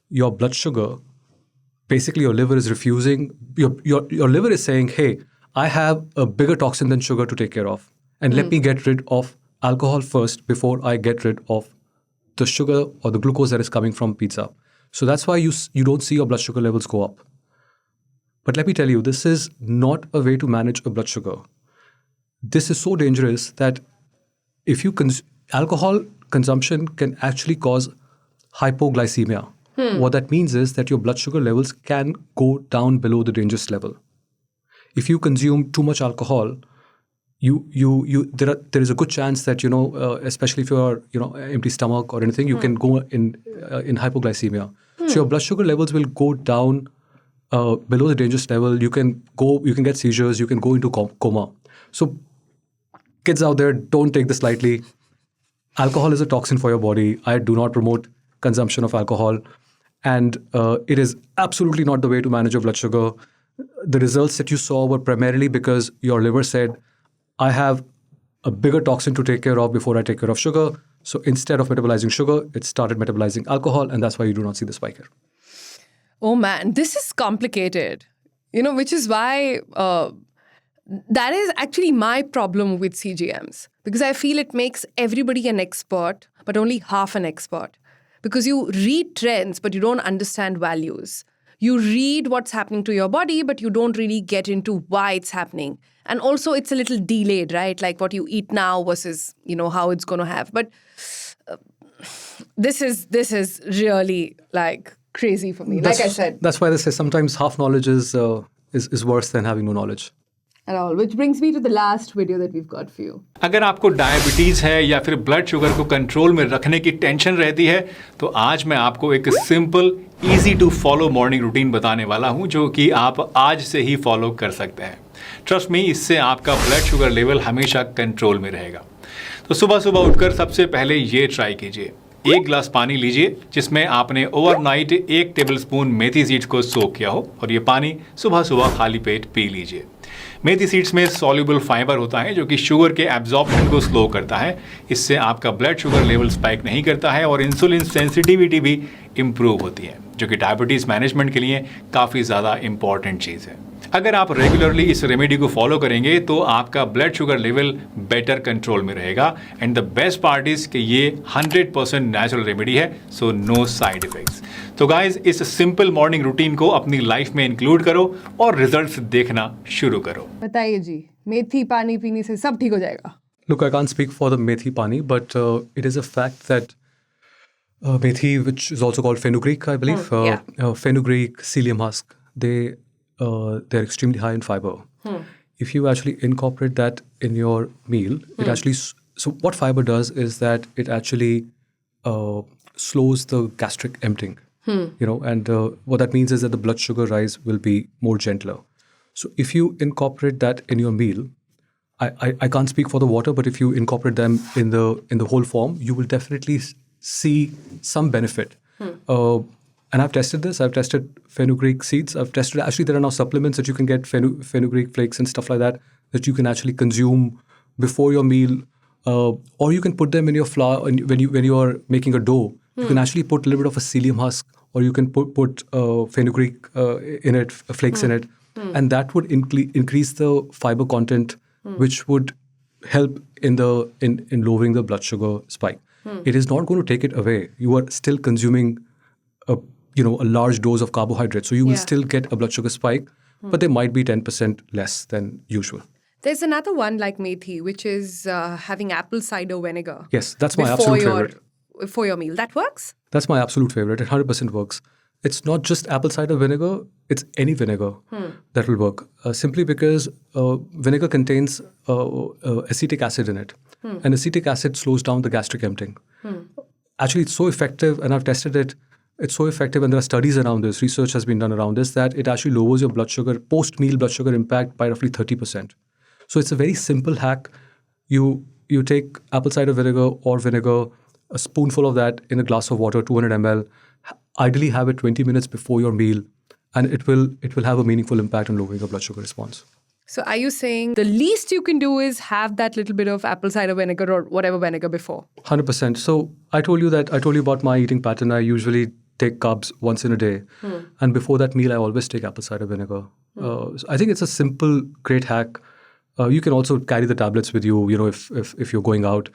your blood sugar, basically your liver is refusing, your liver is saying, hey, I have a bigger toxin than sugar to take care of. And let me get rid of alcohol first before I get rid of the sugar or the glucose that is coming from pizza. So that's why you don't see your blood sugar levels go up. But let me tell you, this is not a way to manage a blood sugar. This is so dangerous that if you alcohol consumption can actually cause hypoglycemia. What that means is that your blood sugar levels can go down below the dangerous level. If you consume too much alcohol, there is a good chance that especially if you're empty stomach or anything, you can go in hypoglycememia. So your blood sugar levels will go down below the dangerous level. You can get seizures, you can go into coma. So kids out there, don't take this lightly. Alcohol is a toxin for your body. I do not promote consumption of alcohol. And it is absolutely not the way to manage your blood sugar. The results that you saw were primarily because your liver said, I have a bigger toxin to take care of before I take care of sugar. So instead of metabolizing sugar, it started metabolizing alcohol, and that's why you do not see the spike here. Oh man, this is complicated, which is why that is actually my problem with CGMs, because I feel it makes everybody an expert, but only half an expert. Because you read trends, but you don't understand values. You read what's happening to your body, but you don't really get into why it's happening. And also it's a little delayed, right? Like what you eat now versus, how it's going to have. But this is really like crazy for me. Like I said. That's why they say sometimes half knowledge is worse than having no knowledge. At all, which brings me to the last video that we've got for you. अगर आपको diabetes है या फिर blood sugar को control में रखने की tension रहती है तो आज मैं आपको एक simple easy to follow morning routine बताने वाला हूं जो कि आप आज से ही फॉलो कर सकते हैं. ट्रस्ट मी, इससे आपका ब्लड शुगर लेवल हमेशा कंट्रोल में रहेगा. तो सुबह सुबह उठकर सबसे पहले ये ट्राई कीजिए. 1 गिलास पानी लीजिए जिसमें आपने ओवरनाइट 1 टेबलस्पून मेथी सीड्स को सोक किया हो और ये पानी सुबह सुबह खाली पेट पी लीजिए. मेथी सीड्स में सॉल्युबल फाइबर होता है जो कि शुगर के एब्जॉर्प्शन को स्लो करता है. इससे आपका ब्लड शुगर लेवल स्पाइक नहीं करता है और इंसुलिन सेंसिटिविटी भी इम्प्रूव होती है, जो कि डायबिटीज़ मैनेजमेंट के लिए काफ़ी ज़्यादा इंपॉर्टेंट चीज़ है. अगर आप रेगुलरली इस रेमेडी को फॉलो करेंगे तो आपका blood sugar level better control में रहेगा. And the best part is कि ये 100% नेचुरल रेमेडी है, सो नो साइड इफेक्ट्स. तो गाइज, इस सिंपल मॉर्निंग रूटीन को अपनी लाइफ में इंक्लूड करो और रिजल्ट्स देखना शुरू करो. बताइए जी, मेथी पानी पीने से सब ठीक हो जाएगा? Look, I can't speak for the Methi pani, but it is a fact that Methi, which is also called fenugreek, I believe, fenugreek, psyllium husk, they're extremely high in fiber. If you actually incorporate that in your meal, it actually, so what fiber does is that it actually slows the gastric emptying, and what that means is that the blood sugar rise will be more gentler. So if you incorporate that in your meal, I can't speak for the water, but if you incorporate them in the whole form, you will definitely see some benefit. And I've tested this. I've tested fenugreek seeds. I've tested, actually there are now supplements that you can get, fenugreek flakes and stuff like that you can actually consume before your meal. Or you can put them in your flour when you are making a dough. You can actually put a little bit of a psyllium husk, or you can put fenugreek in it, flakes in it. And that would increase the fiber content, which would help in lowering the blood sugar spike. It is not going to take it away. You are still consuming a large dose of carbohydrates. So you will still get a blood sugar spike, but they might be 10% less than usual. There's another one like Methi, which is having apple cider vinegar. Yes, that's my absolute favorite. For your meal. That works? That's my absolute favorite. It 100% works. It's not just apple cider vinegar, it's any vinegar that will work. Simply because vinegar contains acetic acid in it. And acetic acid slows down the gastric emptying. Actually, it's so effective, and I've tested it. It's so effective, and there are studies around this, research has been done around this, that it actually lowers your blood sugar, post-meal blood sugar impact by roughly 30%. So it's a very simple hack. You take apple cider vinegar or vinegar, a spoonful of that in a glass of water, 200 ml. Ideally have it 20 minutes before your meal, and it will have a meaningful impact on lowering your blood sugar response. So are you saying the least you can do is have that little bit of apple cider vinegar or whatever vinegar before? 100%. So I told you about my eating pattern. I usually take carbs once in a day. And before that meal, I always take apple cider vinegar. So I think it's a simple, great hack. You can also carry the tablets with you, if you're going out.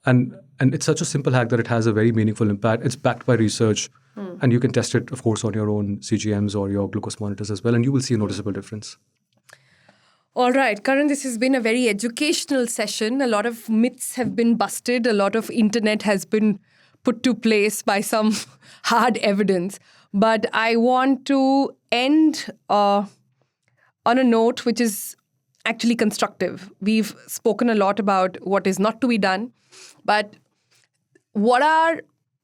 And it's such a simple hack that it has a very meaningful impact. It's backed by research. And you can test it, of course, on your own CGMs or your glucose monitors as well. And you will see a noticeable difference. All right, Karan, this has been a very educational session. A lot of myths have been busted. A lot of internet has been put to place by some hard evidence. But I want to end on a note which is actually constructive. We've spoken a lot about what is not to be done. But what are,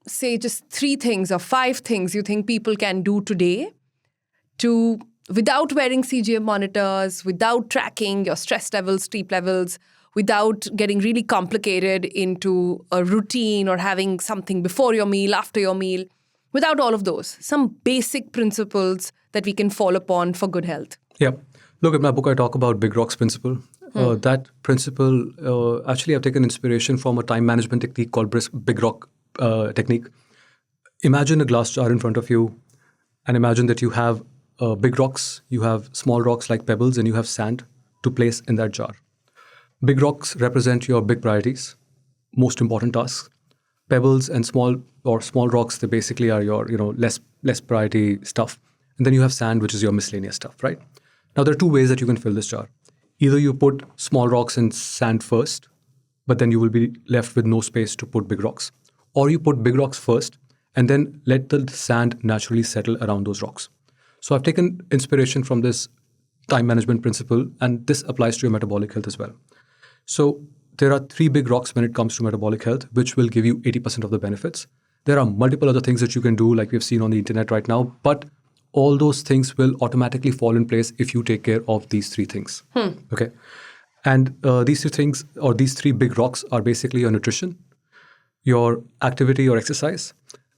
say, just 3 things or 5 things you think people can do today to, without wearing CGM monitors, without tracking your stress levels, sleep levels, without getting really complicated into a routine or having something before your meal, after your meal, without all of those, some basic principles that we can fall upon for good health? Yeah. Look, in my book, I talk about Big Rock's principle. that principle, actually I've taken inspiration from a time management technique called Big Rock technique. Imagine a glass jar in front of you and imagine that you have big rocks, you have small rocks like pebbles, and you have sand to place in that jar. Big rocks represent your big priorities, most important tasks. Pebbles and small rocks, they basically are your less priority stuff. And then you have sand, which is your miscellaneous stuff, right? Now there are two ways that you can fill this jar. Either you put small rocks and sand first, but then you will be left with no space to put big rocks. Or you put big rocks first and then let the sand naturally settle around those rocks. So I've taken inspiration from this time management principle, and this applies to your metabolic health as well. So there are 3 big rocks when it comes to metabolic health, which will give you 80% of the benefits. There are multiple other things that you can do, like we've seen on the internet right now, but all those things will automatically fall in place if you take care of these 3 things. Okay. And these 3 things, or these 3 big rocks, are basically your nutrition, your activity or exercise,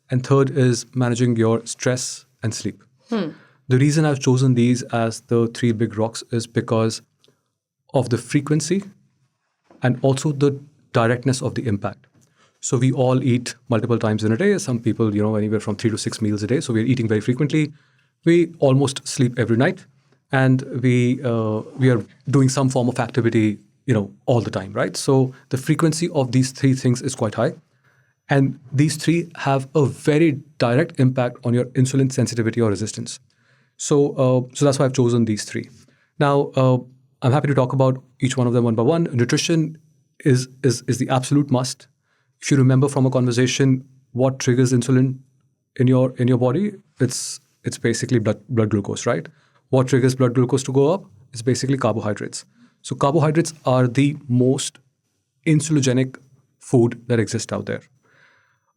and third is managing your stress and sleep. The reason I've chosen these as the 3 big rocks is because of the frequency and also the directness of the impact. So we all eat multiple times in a day. Some people, anywhere from 3 to 6 meals a day. So we're eating very frequently. We almost sleep every night, and we are doing some form of activity, all the time, right? So the frequency of these 3 things is quite high, and these 3 have a very direct impact on your insulin sensitivity or resistance. So that's why I've chosen these 3. Now, I'm happy to talk about each one of them one by one. Nutrition is the absolute must. If you remember from a conversation, what triggers insulin in your body? It's basically blood glucose, right? What triggers blood glucose to go up? It's basically carbohydrates. So carbohydrates are the most insulinogenic food that exists out there.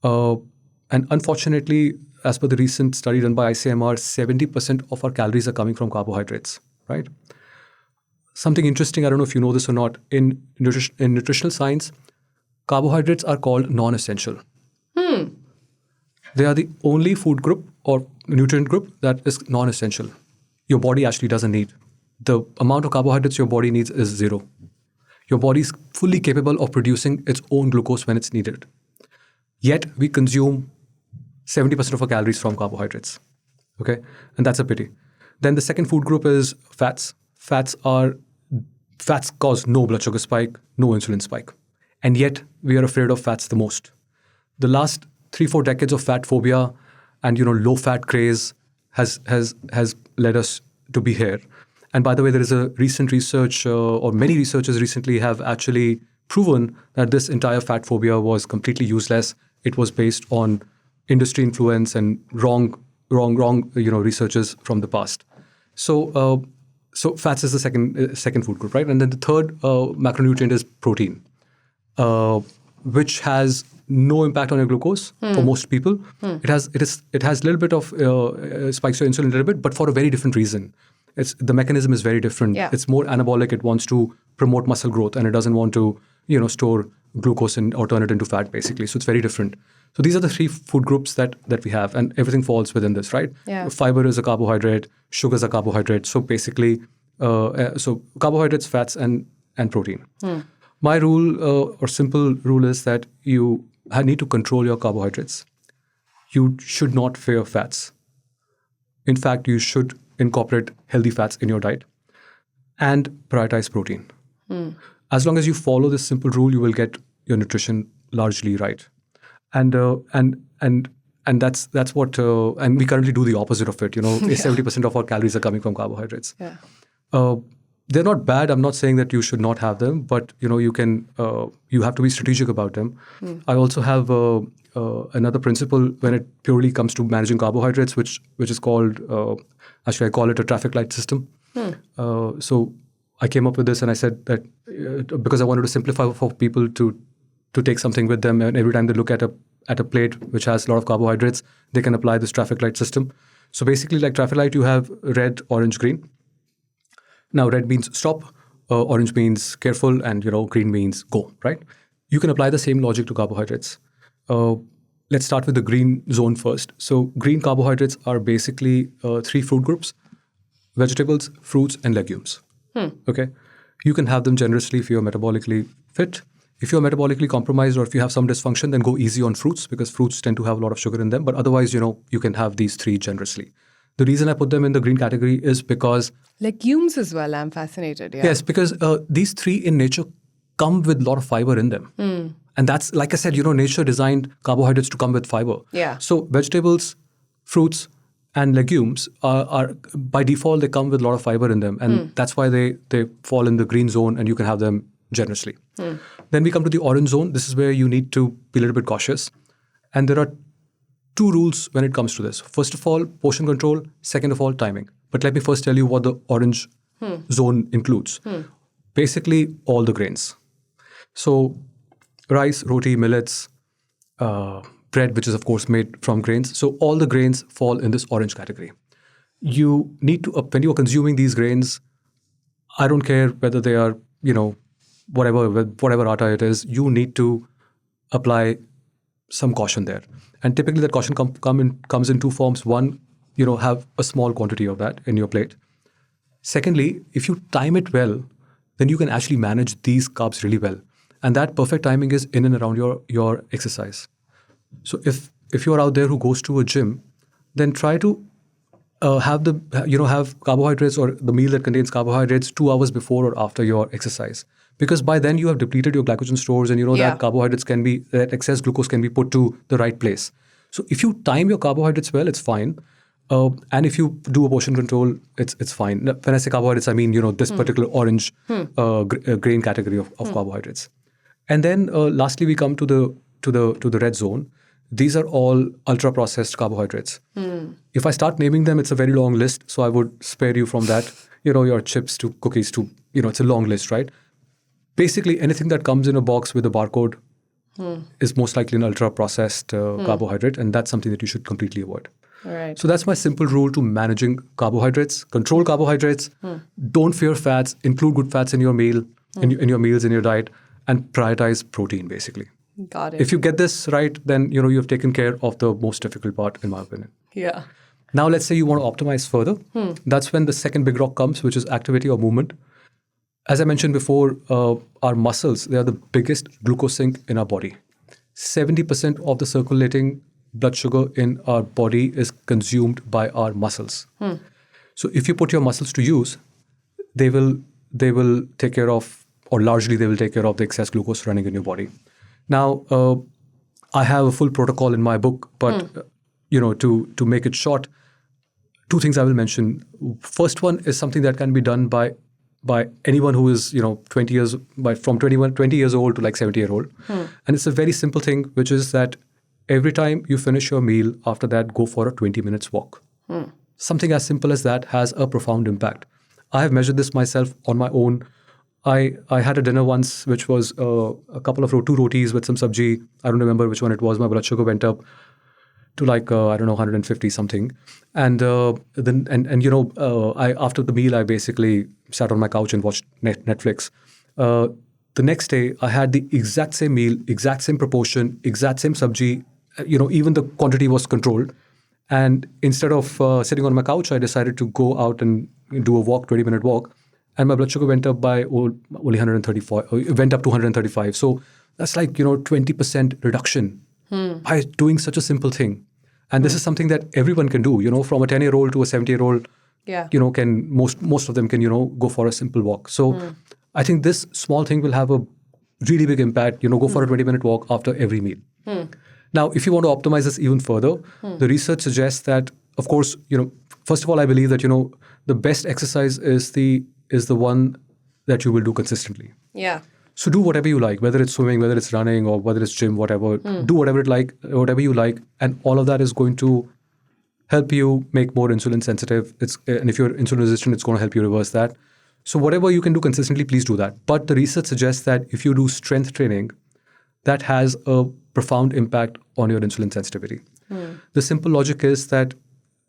And unfortunately, as per the recent study done by ICMR, 70% of our calories are coming from carbohydrates, right? Something interesting, I don't know if you know this or not, in nutritional science, carbohydrates are called non-essential. They are the only food group or nutrient group that is non-essential. Your body actually doesn't need. The amount of carbohydrates your body needs is 0. Your body is fully capable of producing its own glucose when it's needed. Yet we consume 70% of our calories from carbohydrates. Okay? And that's a pity. Then the second food group is fats. Fats cause no blood sugar spike, no insulin spike. And yet we are afraid of fats the most. The last 3-4 decades of fat phobia and low fat craze has led us to be here. And by the way, there is a recent research, or many researchers recently have actually proven that this entire fat phobia was completely useless. It was based on industry influence and wrong researches from the past. So fats is the second food group, right? And then the third macronutrient is protein, which has no impact on your glucose for most people. It has a little bit of spikes your insulin a little bit, but for a very different reason. The mechanism is very different. Yeah. It's more anabolic. It wants to promote muscle growth, and it doesn't want to store glucose or turn it into fat, basically. So it's very different. So these are the 3 food groups that we have, and everything falls within this, right? Yeah. Fiber is a carbohydrate, sugar is a carbohydrate. So basically, so carbohydrates, fats, and protein. My rule or simple rule is that you need to control your carbohydrates. You should not fear fats. In fact, you should incorporate healthy fats in your diet and prioritize protein. As long as you follow this simple rule, you will get your nutrition largely right. And that's what and we currently do the opposite of it. 70% of our calories are coming from carbohydrates. Yeah. They're not bad. I'm not saying that you should not have them, but you can you have to be strategic about them. I also have another principle when it purely comes to managing carbohydrates, which is called actually I call it a traffic light system. So I came up with this, and I said that because I wanted to simplify for people to take something with them, and every time they look at a plate which has a lot of carbohydrates, they can apply this traffic light system. So basically, like traffic light, you have red, orange, green. Now, red means stop, orange means careful, and green means go, right? You can apply the same logic to carbohydrates. Let's start with the green zone first. So green carbohydrates are basically 3 food groups: vegetables, fruits, and legumes. Okay. You can have them generously if you're metabolically fit. If you're metabolically compromised or if you have some dysfunction, then go easy on fruits because fruits tend to have a lot of sugar in them. But otherwise, you can have these three generously. The reason I put them in the green category is because... Legumes as well, I'm fascinated. Yeah. Yes, because these three in nature come with a lot of fiber in them. And that's, like I said, nature designed carbohydrates to come with fiber. Yeah. So vegetables, fruits, and legumes are by default, they come with a lot of fiber in them. And that's why they fall in the green zone and you can have them generously. Then we come to the orange zone. This is where you need to be a little bit cautious. And there are two rules when it comes to this. First of all, portion control. Second of all, timing. But let me first tell you what the orange zone includes. Basically, all the grains. So rice, roti, millets, bread, which is of course made from grains. So all the grains fall in this orange category. You need to, when you are consuming these grains, I don't care whether they are, whatever atta it is, you need to apply some caution there. And typically that caution comes in two forms. One, have a small quantity of that in your plate. Secondly, if you time it well, then you can actually manage these carbs really well. And that perfect timing is in and around your exercise. So if you're out there who goes to a gym, then try to have carbohydrates or the meal that contains carbohydrates 2 hours before or after your exercise. Because by then you have depleted your glycogen stores and that carbohydrates that excess glucose can be put to the right place. So if you time your carbohydrates well, it's fine. And if you do a portion control, it's fine. When I say carbohydrates, I mean, this particular orange grain category of carbohydrates. And then lastly, we come to the red zone. These are all ultra-processed carbohydrates. If I start naming them, it's a very long list. So I would spare you from that. Your chips to cookies to, it's a long list, right? Basically, anything that comes in a box with a barcode is most likely an ultra-processed carbohydrate. And that's something that you should completely avoid. Right. So that's my simple rule to managing carbohydrates. Control carbohydrates. Don't fear fats. Include good fats in your meal, in your meals, in your diet. And prioritize protein, basically. Got it. If you get this right, then you have taken care of the most difficult part, in my opinion. Yeah. Now, let's say you want to optimize further. That's when the second big rock comes, which is activity or movement. As I mentioned before, our muscles, they are the biggest glucose sink in our body. 70% of the circulating blood sugar in our body is consumed by our muscles. So if you put your muscles to use, they will take care of, or largely they will take care of the excess glucose running in your body. Now, I have a full protocol in my book, but to make it short, two things I will mention. First one is something that can be done by anyone who is 20 years old to like 70-year-old, and it's a very simple thing, which is that every time you finish your meal, after that, go for a 20 minutes walk. Something as simple as that has a profound impact. I have measured this myself on my own. I had a dinner once, which was a couple of two rotis with some sabji. I don't remember which one it was. My blood sugar went up to 150 something. And I after the meal, I basically sat on my couch and watched Netflix. The next day, I had the exact same meal, exact same proportion, exact same sabji. Even the quantity was controlled. And instead of sitting on my couch, I decided to go out and do a walk, 20-minute walk. And my blood sugar went up by only 135. It went up to 135. So that's 20% reduction by doing such a simple thing. And this is something that everyone can do. From a 10-year-old to a 70-year-old, can most of them can go for a simple walk. So I think this small thing will have a really big impact. Go for a 20-minute walk after every meal. Now, if you want to optimize this even further, the research suggests that, of course, first of all, I believe that the best exercise is the one that you will do consistently. Yeah. So do whatever you like, whether it's swimming, whether it's running, or whether it's gym, whatever. Do whatever you like, and all of that is going to help you make more insulin sensitive. And if you're insulin resistant, it's going to help you reverse that. So whatever you can do consistently, please do that. But the research suggests that if you do strength training, that has a profound impact on your insulin sensitivity. The simple logic is that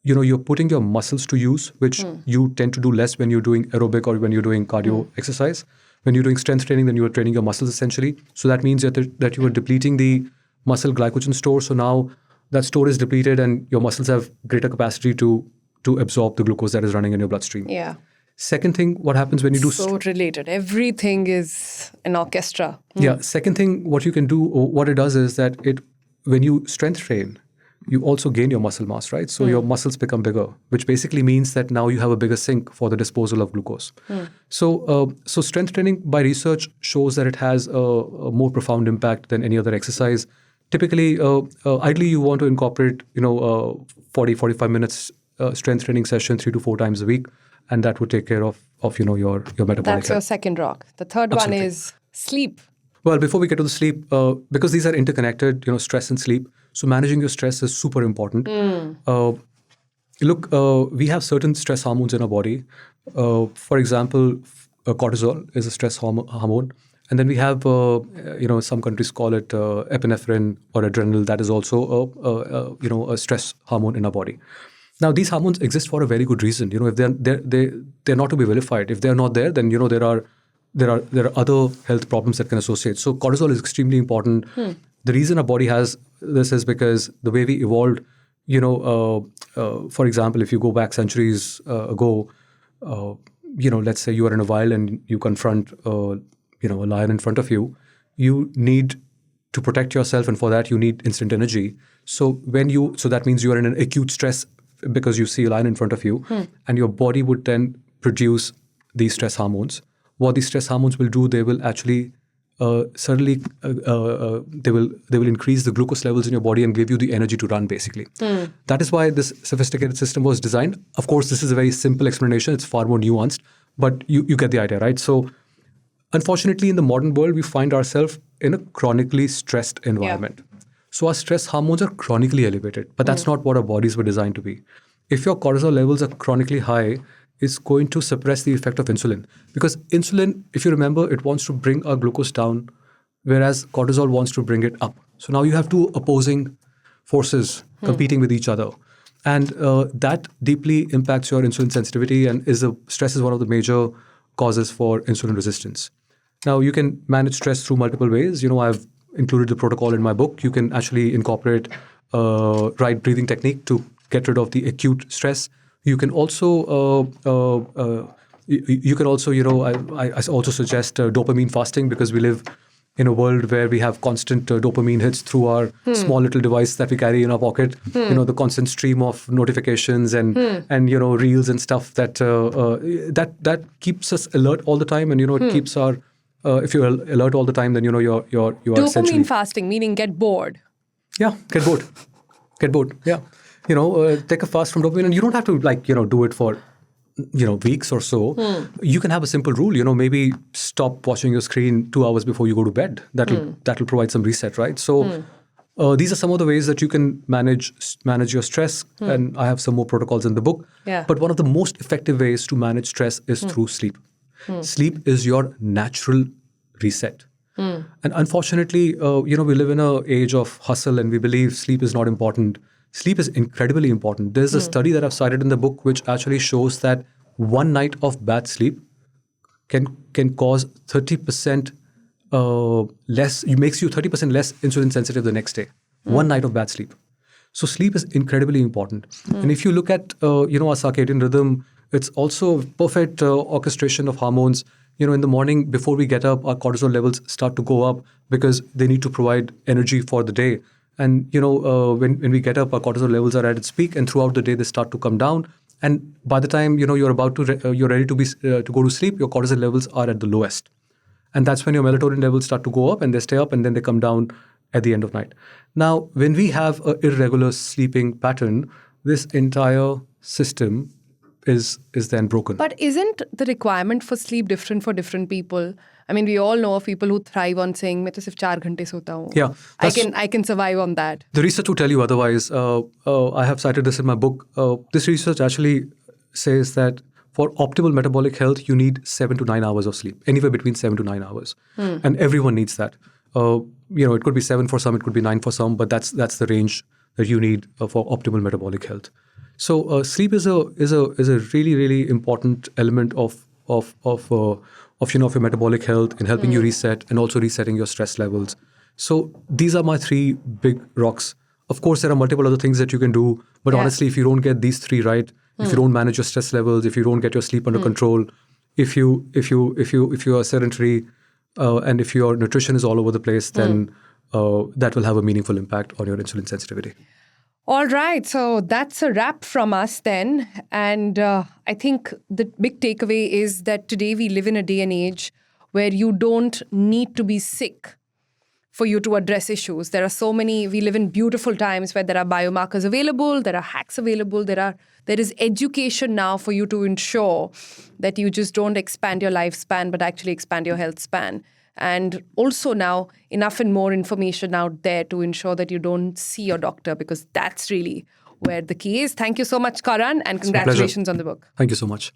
you're putting your muscles to use, which you tend to do less when you're doing aerobic or when you're doing cardio exercise. When you're doing strength training, then you are training your muscles essentially. So that means that you are depleting the muscle glycogen store. So now that store is depleted and your muscles have greater capacity to absorb the glucose that is running in your bloodstream. Yeah. Second thing, what happens when you do So related. Everything is an orchestra. Yeah. Second thing, what you can do, or what it does is that when you strength train, you also gain your muscle mass, right? So your muscles become bigger, which basically means that now you have a bigger sink for the disposal of glucose. So strength training by research shows that it has a more profound impact than any other exercise. Typically, ideally, you want to incorporate, 45 minutes strength training session 3 to 4 times a week, and that would take care of your metabolic That's your health. second rock. The third Absolutely. one is sleep. Well, before we get to the sleep, because these are interconnected, stress and sleep. So managing your stress is super important. Look, we have certain stress hormones in our body. For example, cortisol is a stress hormone. And then we have, some countries call it epinephrine or adrenal. That is also, a stress hormone in our body. Now, these hormones exist for a very good reason. If they're not to be vilified. If they're not there, then there are other health problems that can associate. So cortisol is extremely important. The reason our body has this is because the way we evolved, for example, if you go back centuries ago, let's say you are in a wild and you confront, a lion in front of you, you need to protect yourself, and for that you need instant energy. So that means you are in an acute stress because you see a lion in front of you, and your body would then produce these stress hormones. What these stress hormones will do, they will actually suddenly they will increase the glucose levels in your body and give you the energy to run, basically. That is why this sophisticated system was designed. Of course, this is a very simple explanation. It's far more nuanced, but you get the idea, right? So unfortunately, in the modern world, we find ourselves in a chronically stressed environment. So our stress hormones are chronically elevated, but that's not what our bodies were designed to be. If your cortisol levels are chronically high, it's going to suppress the effect of insulin. Because insulin, if you remember, it wants to bring our glucose down, whereas cortisol wants to bring it up. So now you have two opposing forces competing with each other. And that deeply impacts your insulin sensitivity, and stress is one of the major causes for insulin resistance. Now, you can manage stress through multiple ways. I've included the protocol in my book. You can actually incorporate right breathing technique to get rid of the acute stress. You can also, I also suggest dopamine fasting, because we live in a world where we have constant dopamine hits through our small little device that we carry in our pocket. The constant stream of notifications and reels and stuff that keeps us alert all the time, and it keeps our if you're alert all the time, then you're essentially Dopamine fasting, meaning get bored. Yeah, get bored. Yeah, take a fast from dopamine, and you don't have to do it for weeks or so. You can have a simple rule. Maybe stop watching your screen 2 hours before you go to bed. That'll provide some reset, right? So these are some of the ways that you can manage your stress, and I have some more protocols in the book. Yeah. But one of the most effective ways to manage stress is through sleep. Sleep is your natural reset. And unfortunately, we live in an age of hustle, and we believe sleep is not important. Sleep is incredibly important. There's a study that I've cited in the book which actually shows that one night of bad sleep can cause 30% makes you 30% less insulin sensitive the next day. One night of bad sleep. So sleep is incredibly important. And if you look at our circadian rhythm, it's also perfect orchestration of hormones. In the morning before we get up, our cortisol levels start to go up because they need to provide energy for the day. And when we get up, our cortisol levels are at its peak, and throughout the day they start to come down. And by the time you're about to you're ready to go to sleep, your cortisol levels are at the lowest, and that's when your melatonin levels start to go up, and they stay up, and then they come down at the end of night. Now, when we have an irregular sleeping pattern, this entire system is then broken. But isn't the requirement for sleep different for different people? I mean, we all know of people who thrive on saying, "मैं तो सिर्फ 4 घंटे सोता हूँ." Yeah, I can survive on that. The research will tell you otherwise. I have cited this in my book. This research actually says that for optimal metabolic health, you need 7 to 9 hours of sleep, anywhere between 7 to 9 hours, and everyone needs that. It could be 7 for some, it could be 9 for some, but that's the range that you need for optimal metabolic health. So sleep is a really, really important element of your metabolic health in helping you reset and also resetting your stress levels. So these are my 3 big rocks. Of course, there are multiple other things that you can do, but honestly, if you don't get these 3 right, if you don't manage your stress levels, if you don't get your sleep under control, if you are sedentary, and if your nutrition is all over the place, then that will have a meaningful impact on your insulin sensitivity. All right, so that's a wrap from us then. And I think the big takeaway is that today we live in a day and age where you don't need to be sick for you to address issues. There are so many, we live in beautiful times where there are biomarkers available, there are hacks available, there is education now for you to ensure that you just don't expand your lifespan, but actually expand your health span. And also now enough and more information out there to ensure that you don't see your doctor, because that's really where the key is. Thank you so much, Karan, and It's my pleasure. congratulations on the book. Thank you so much.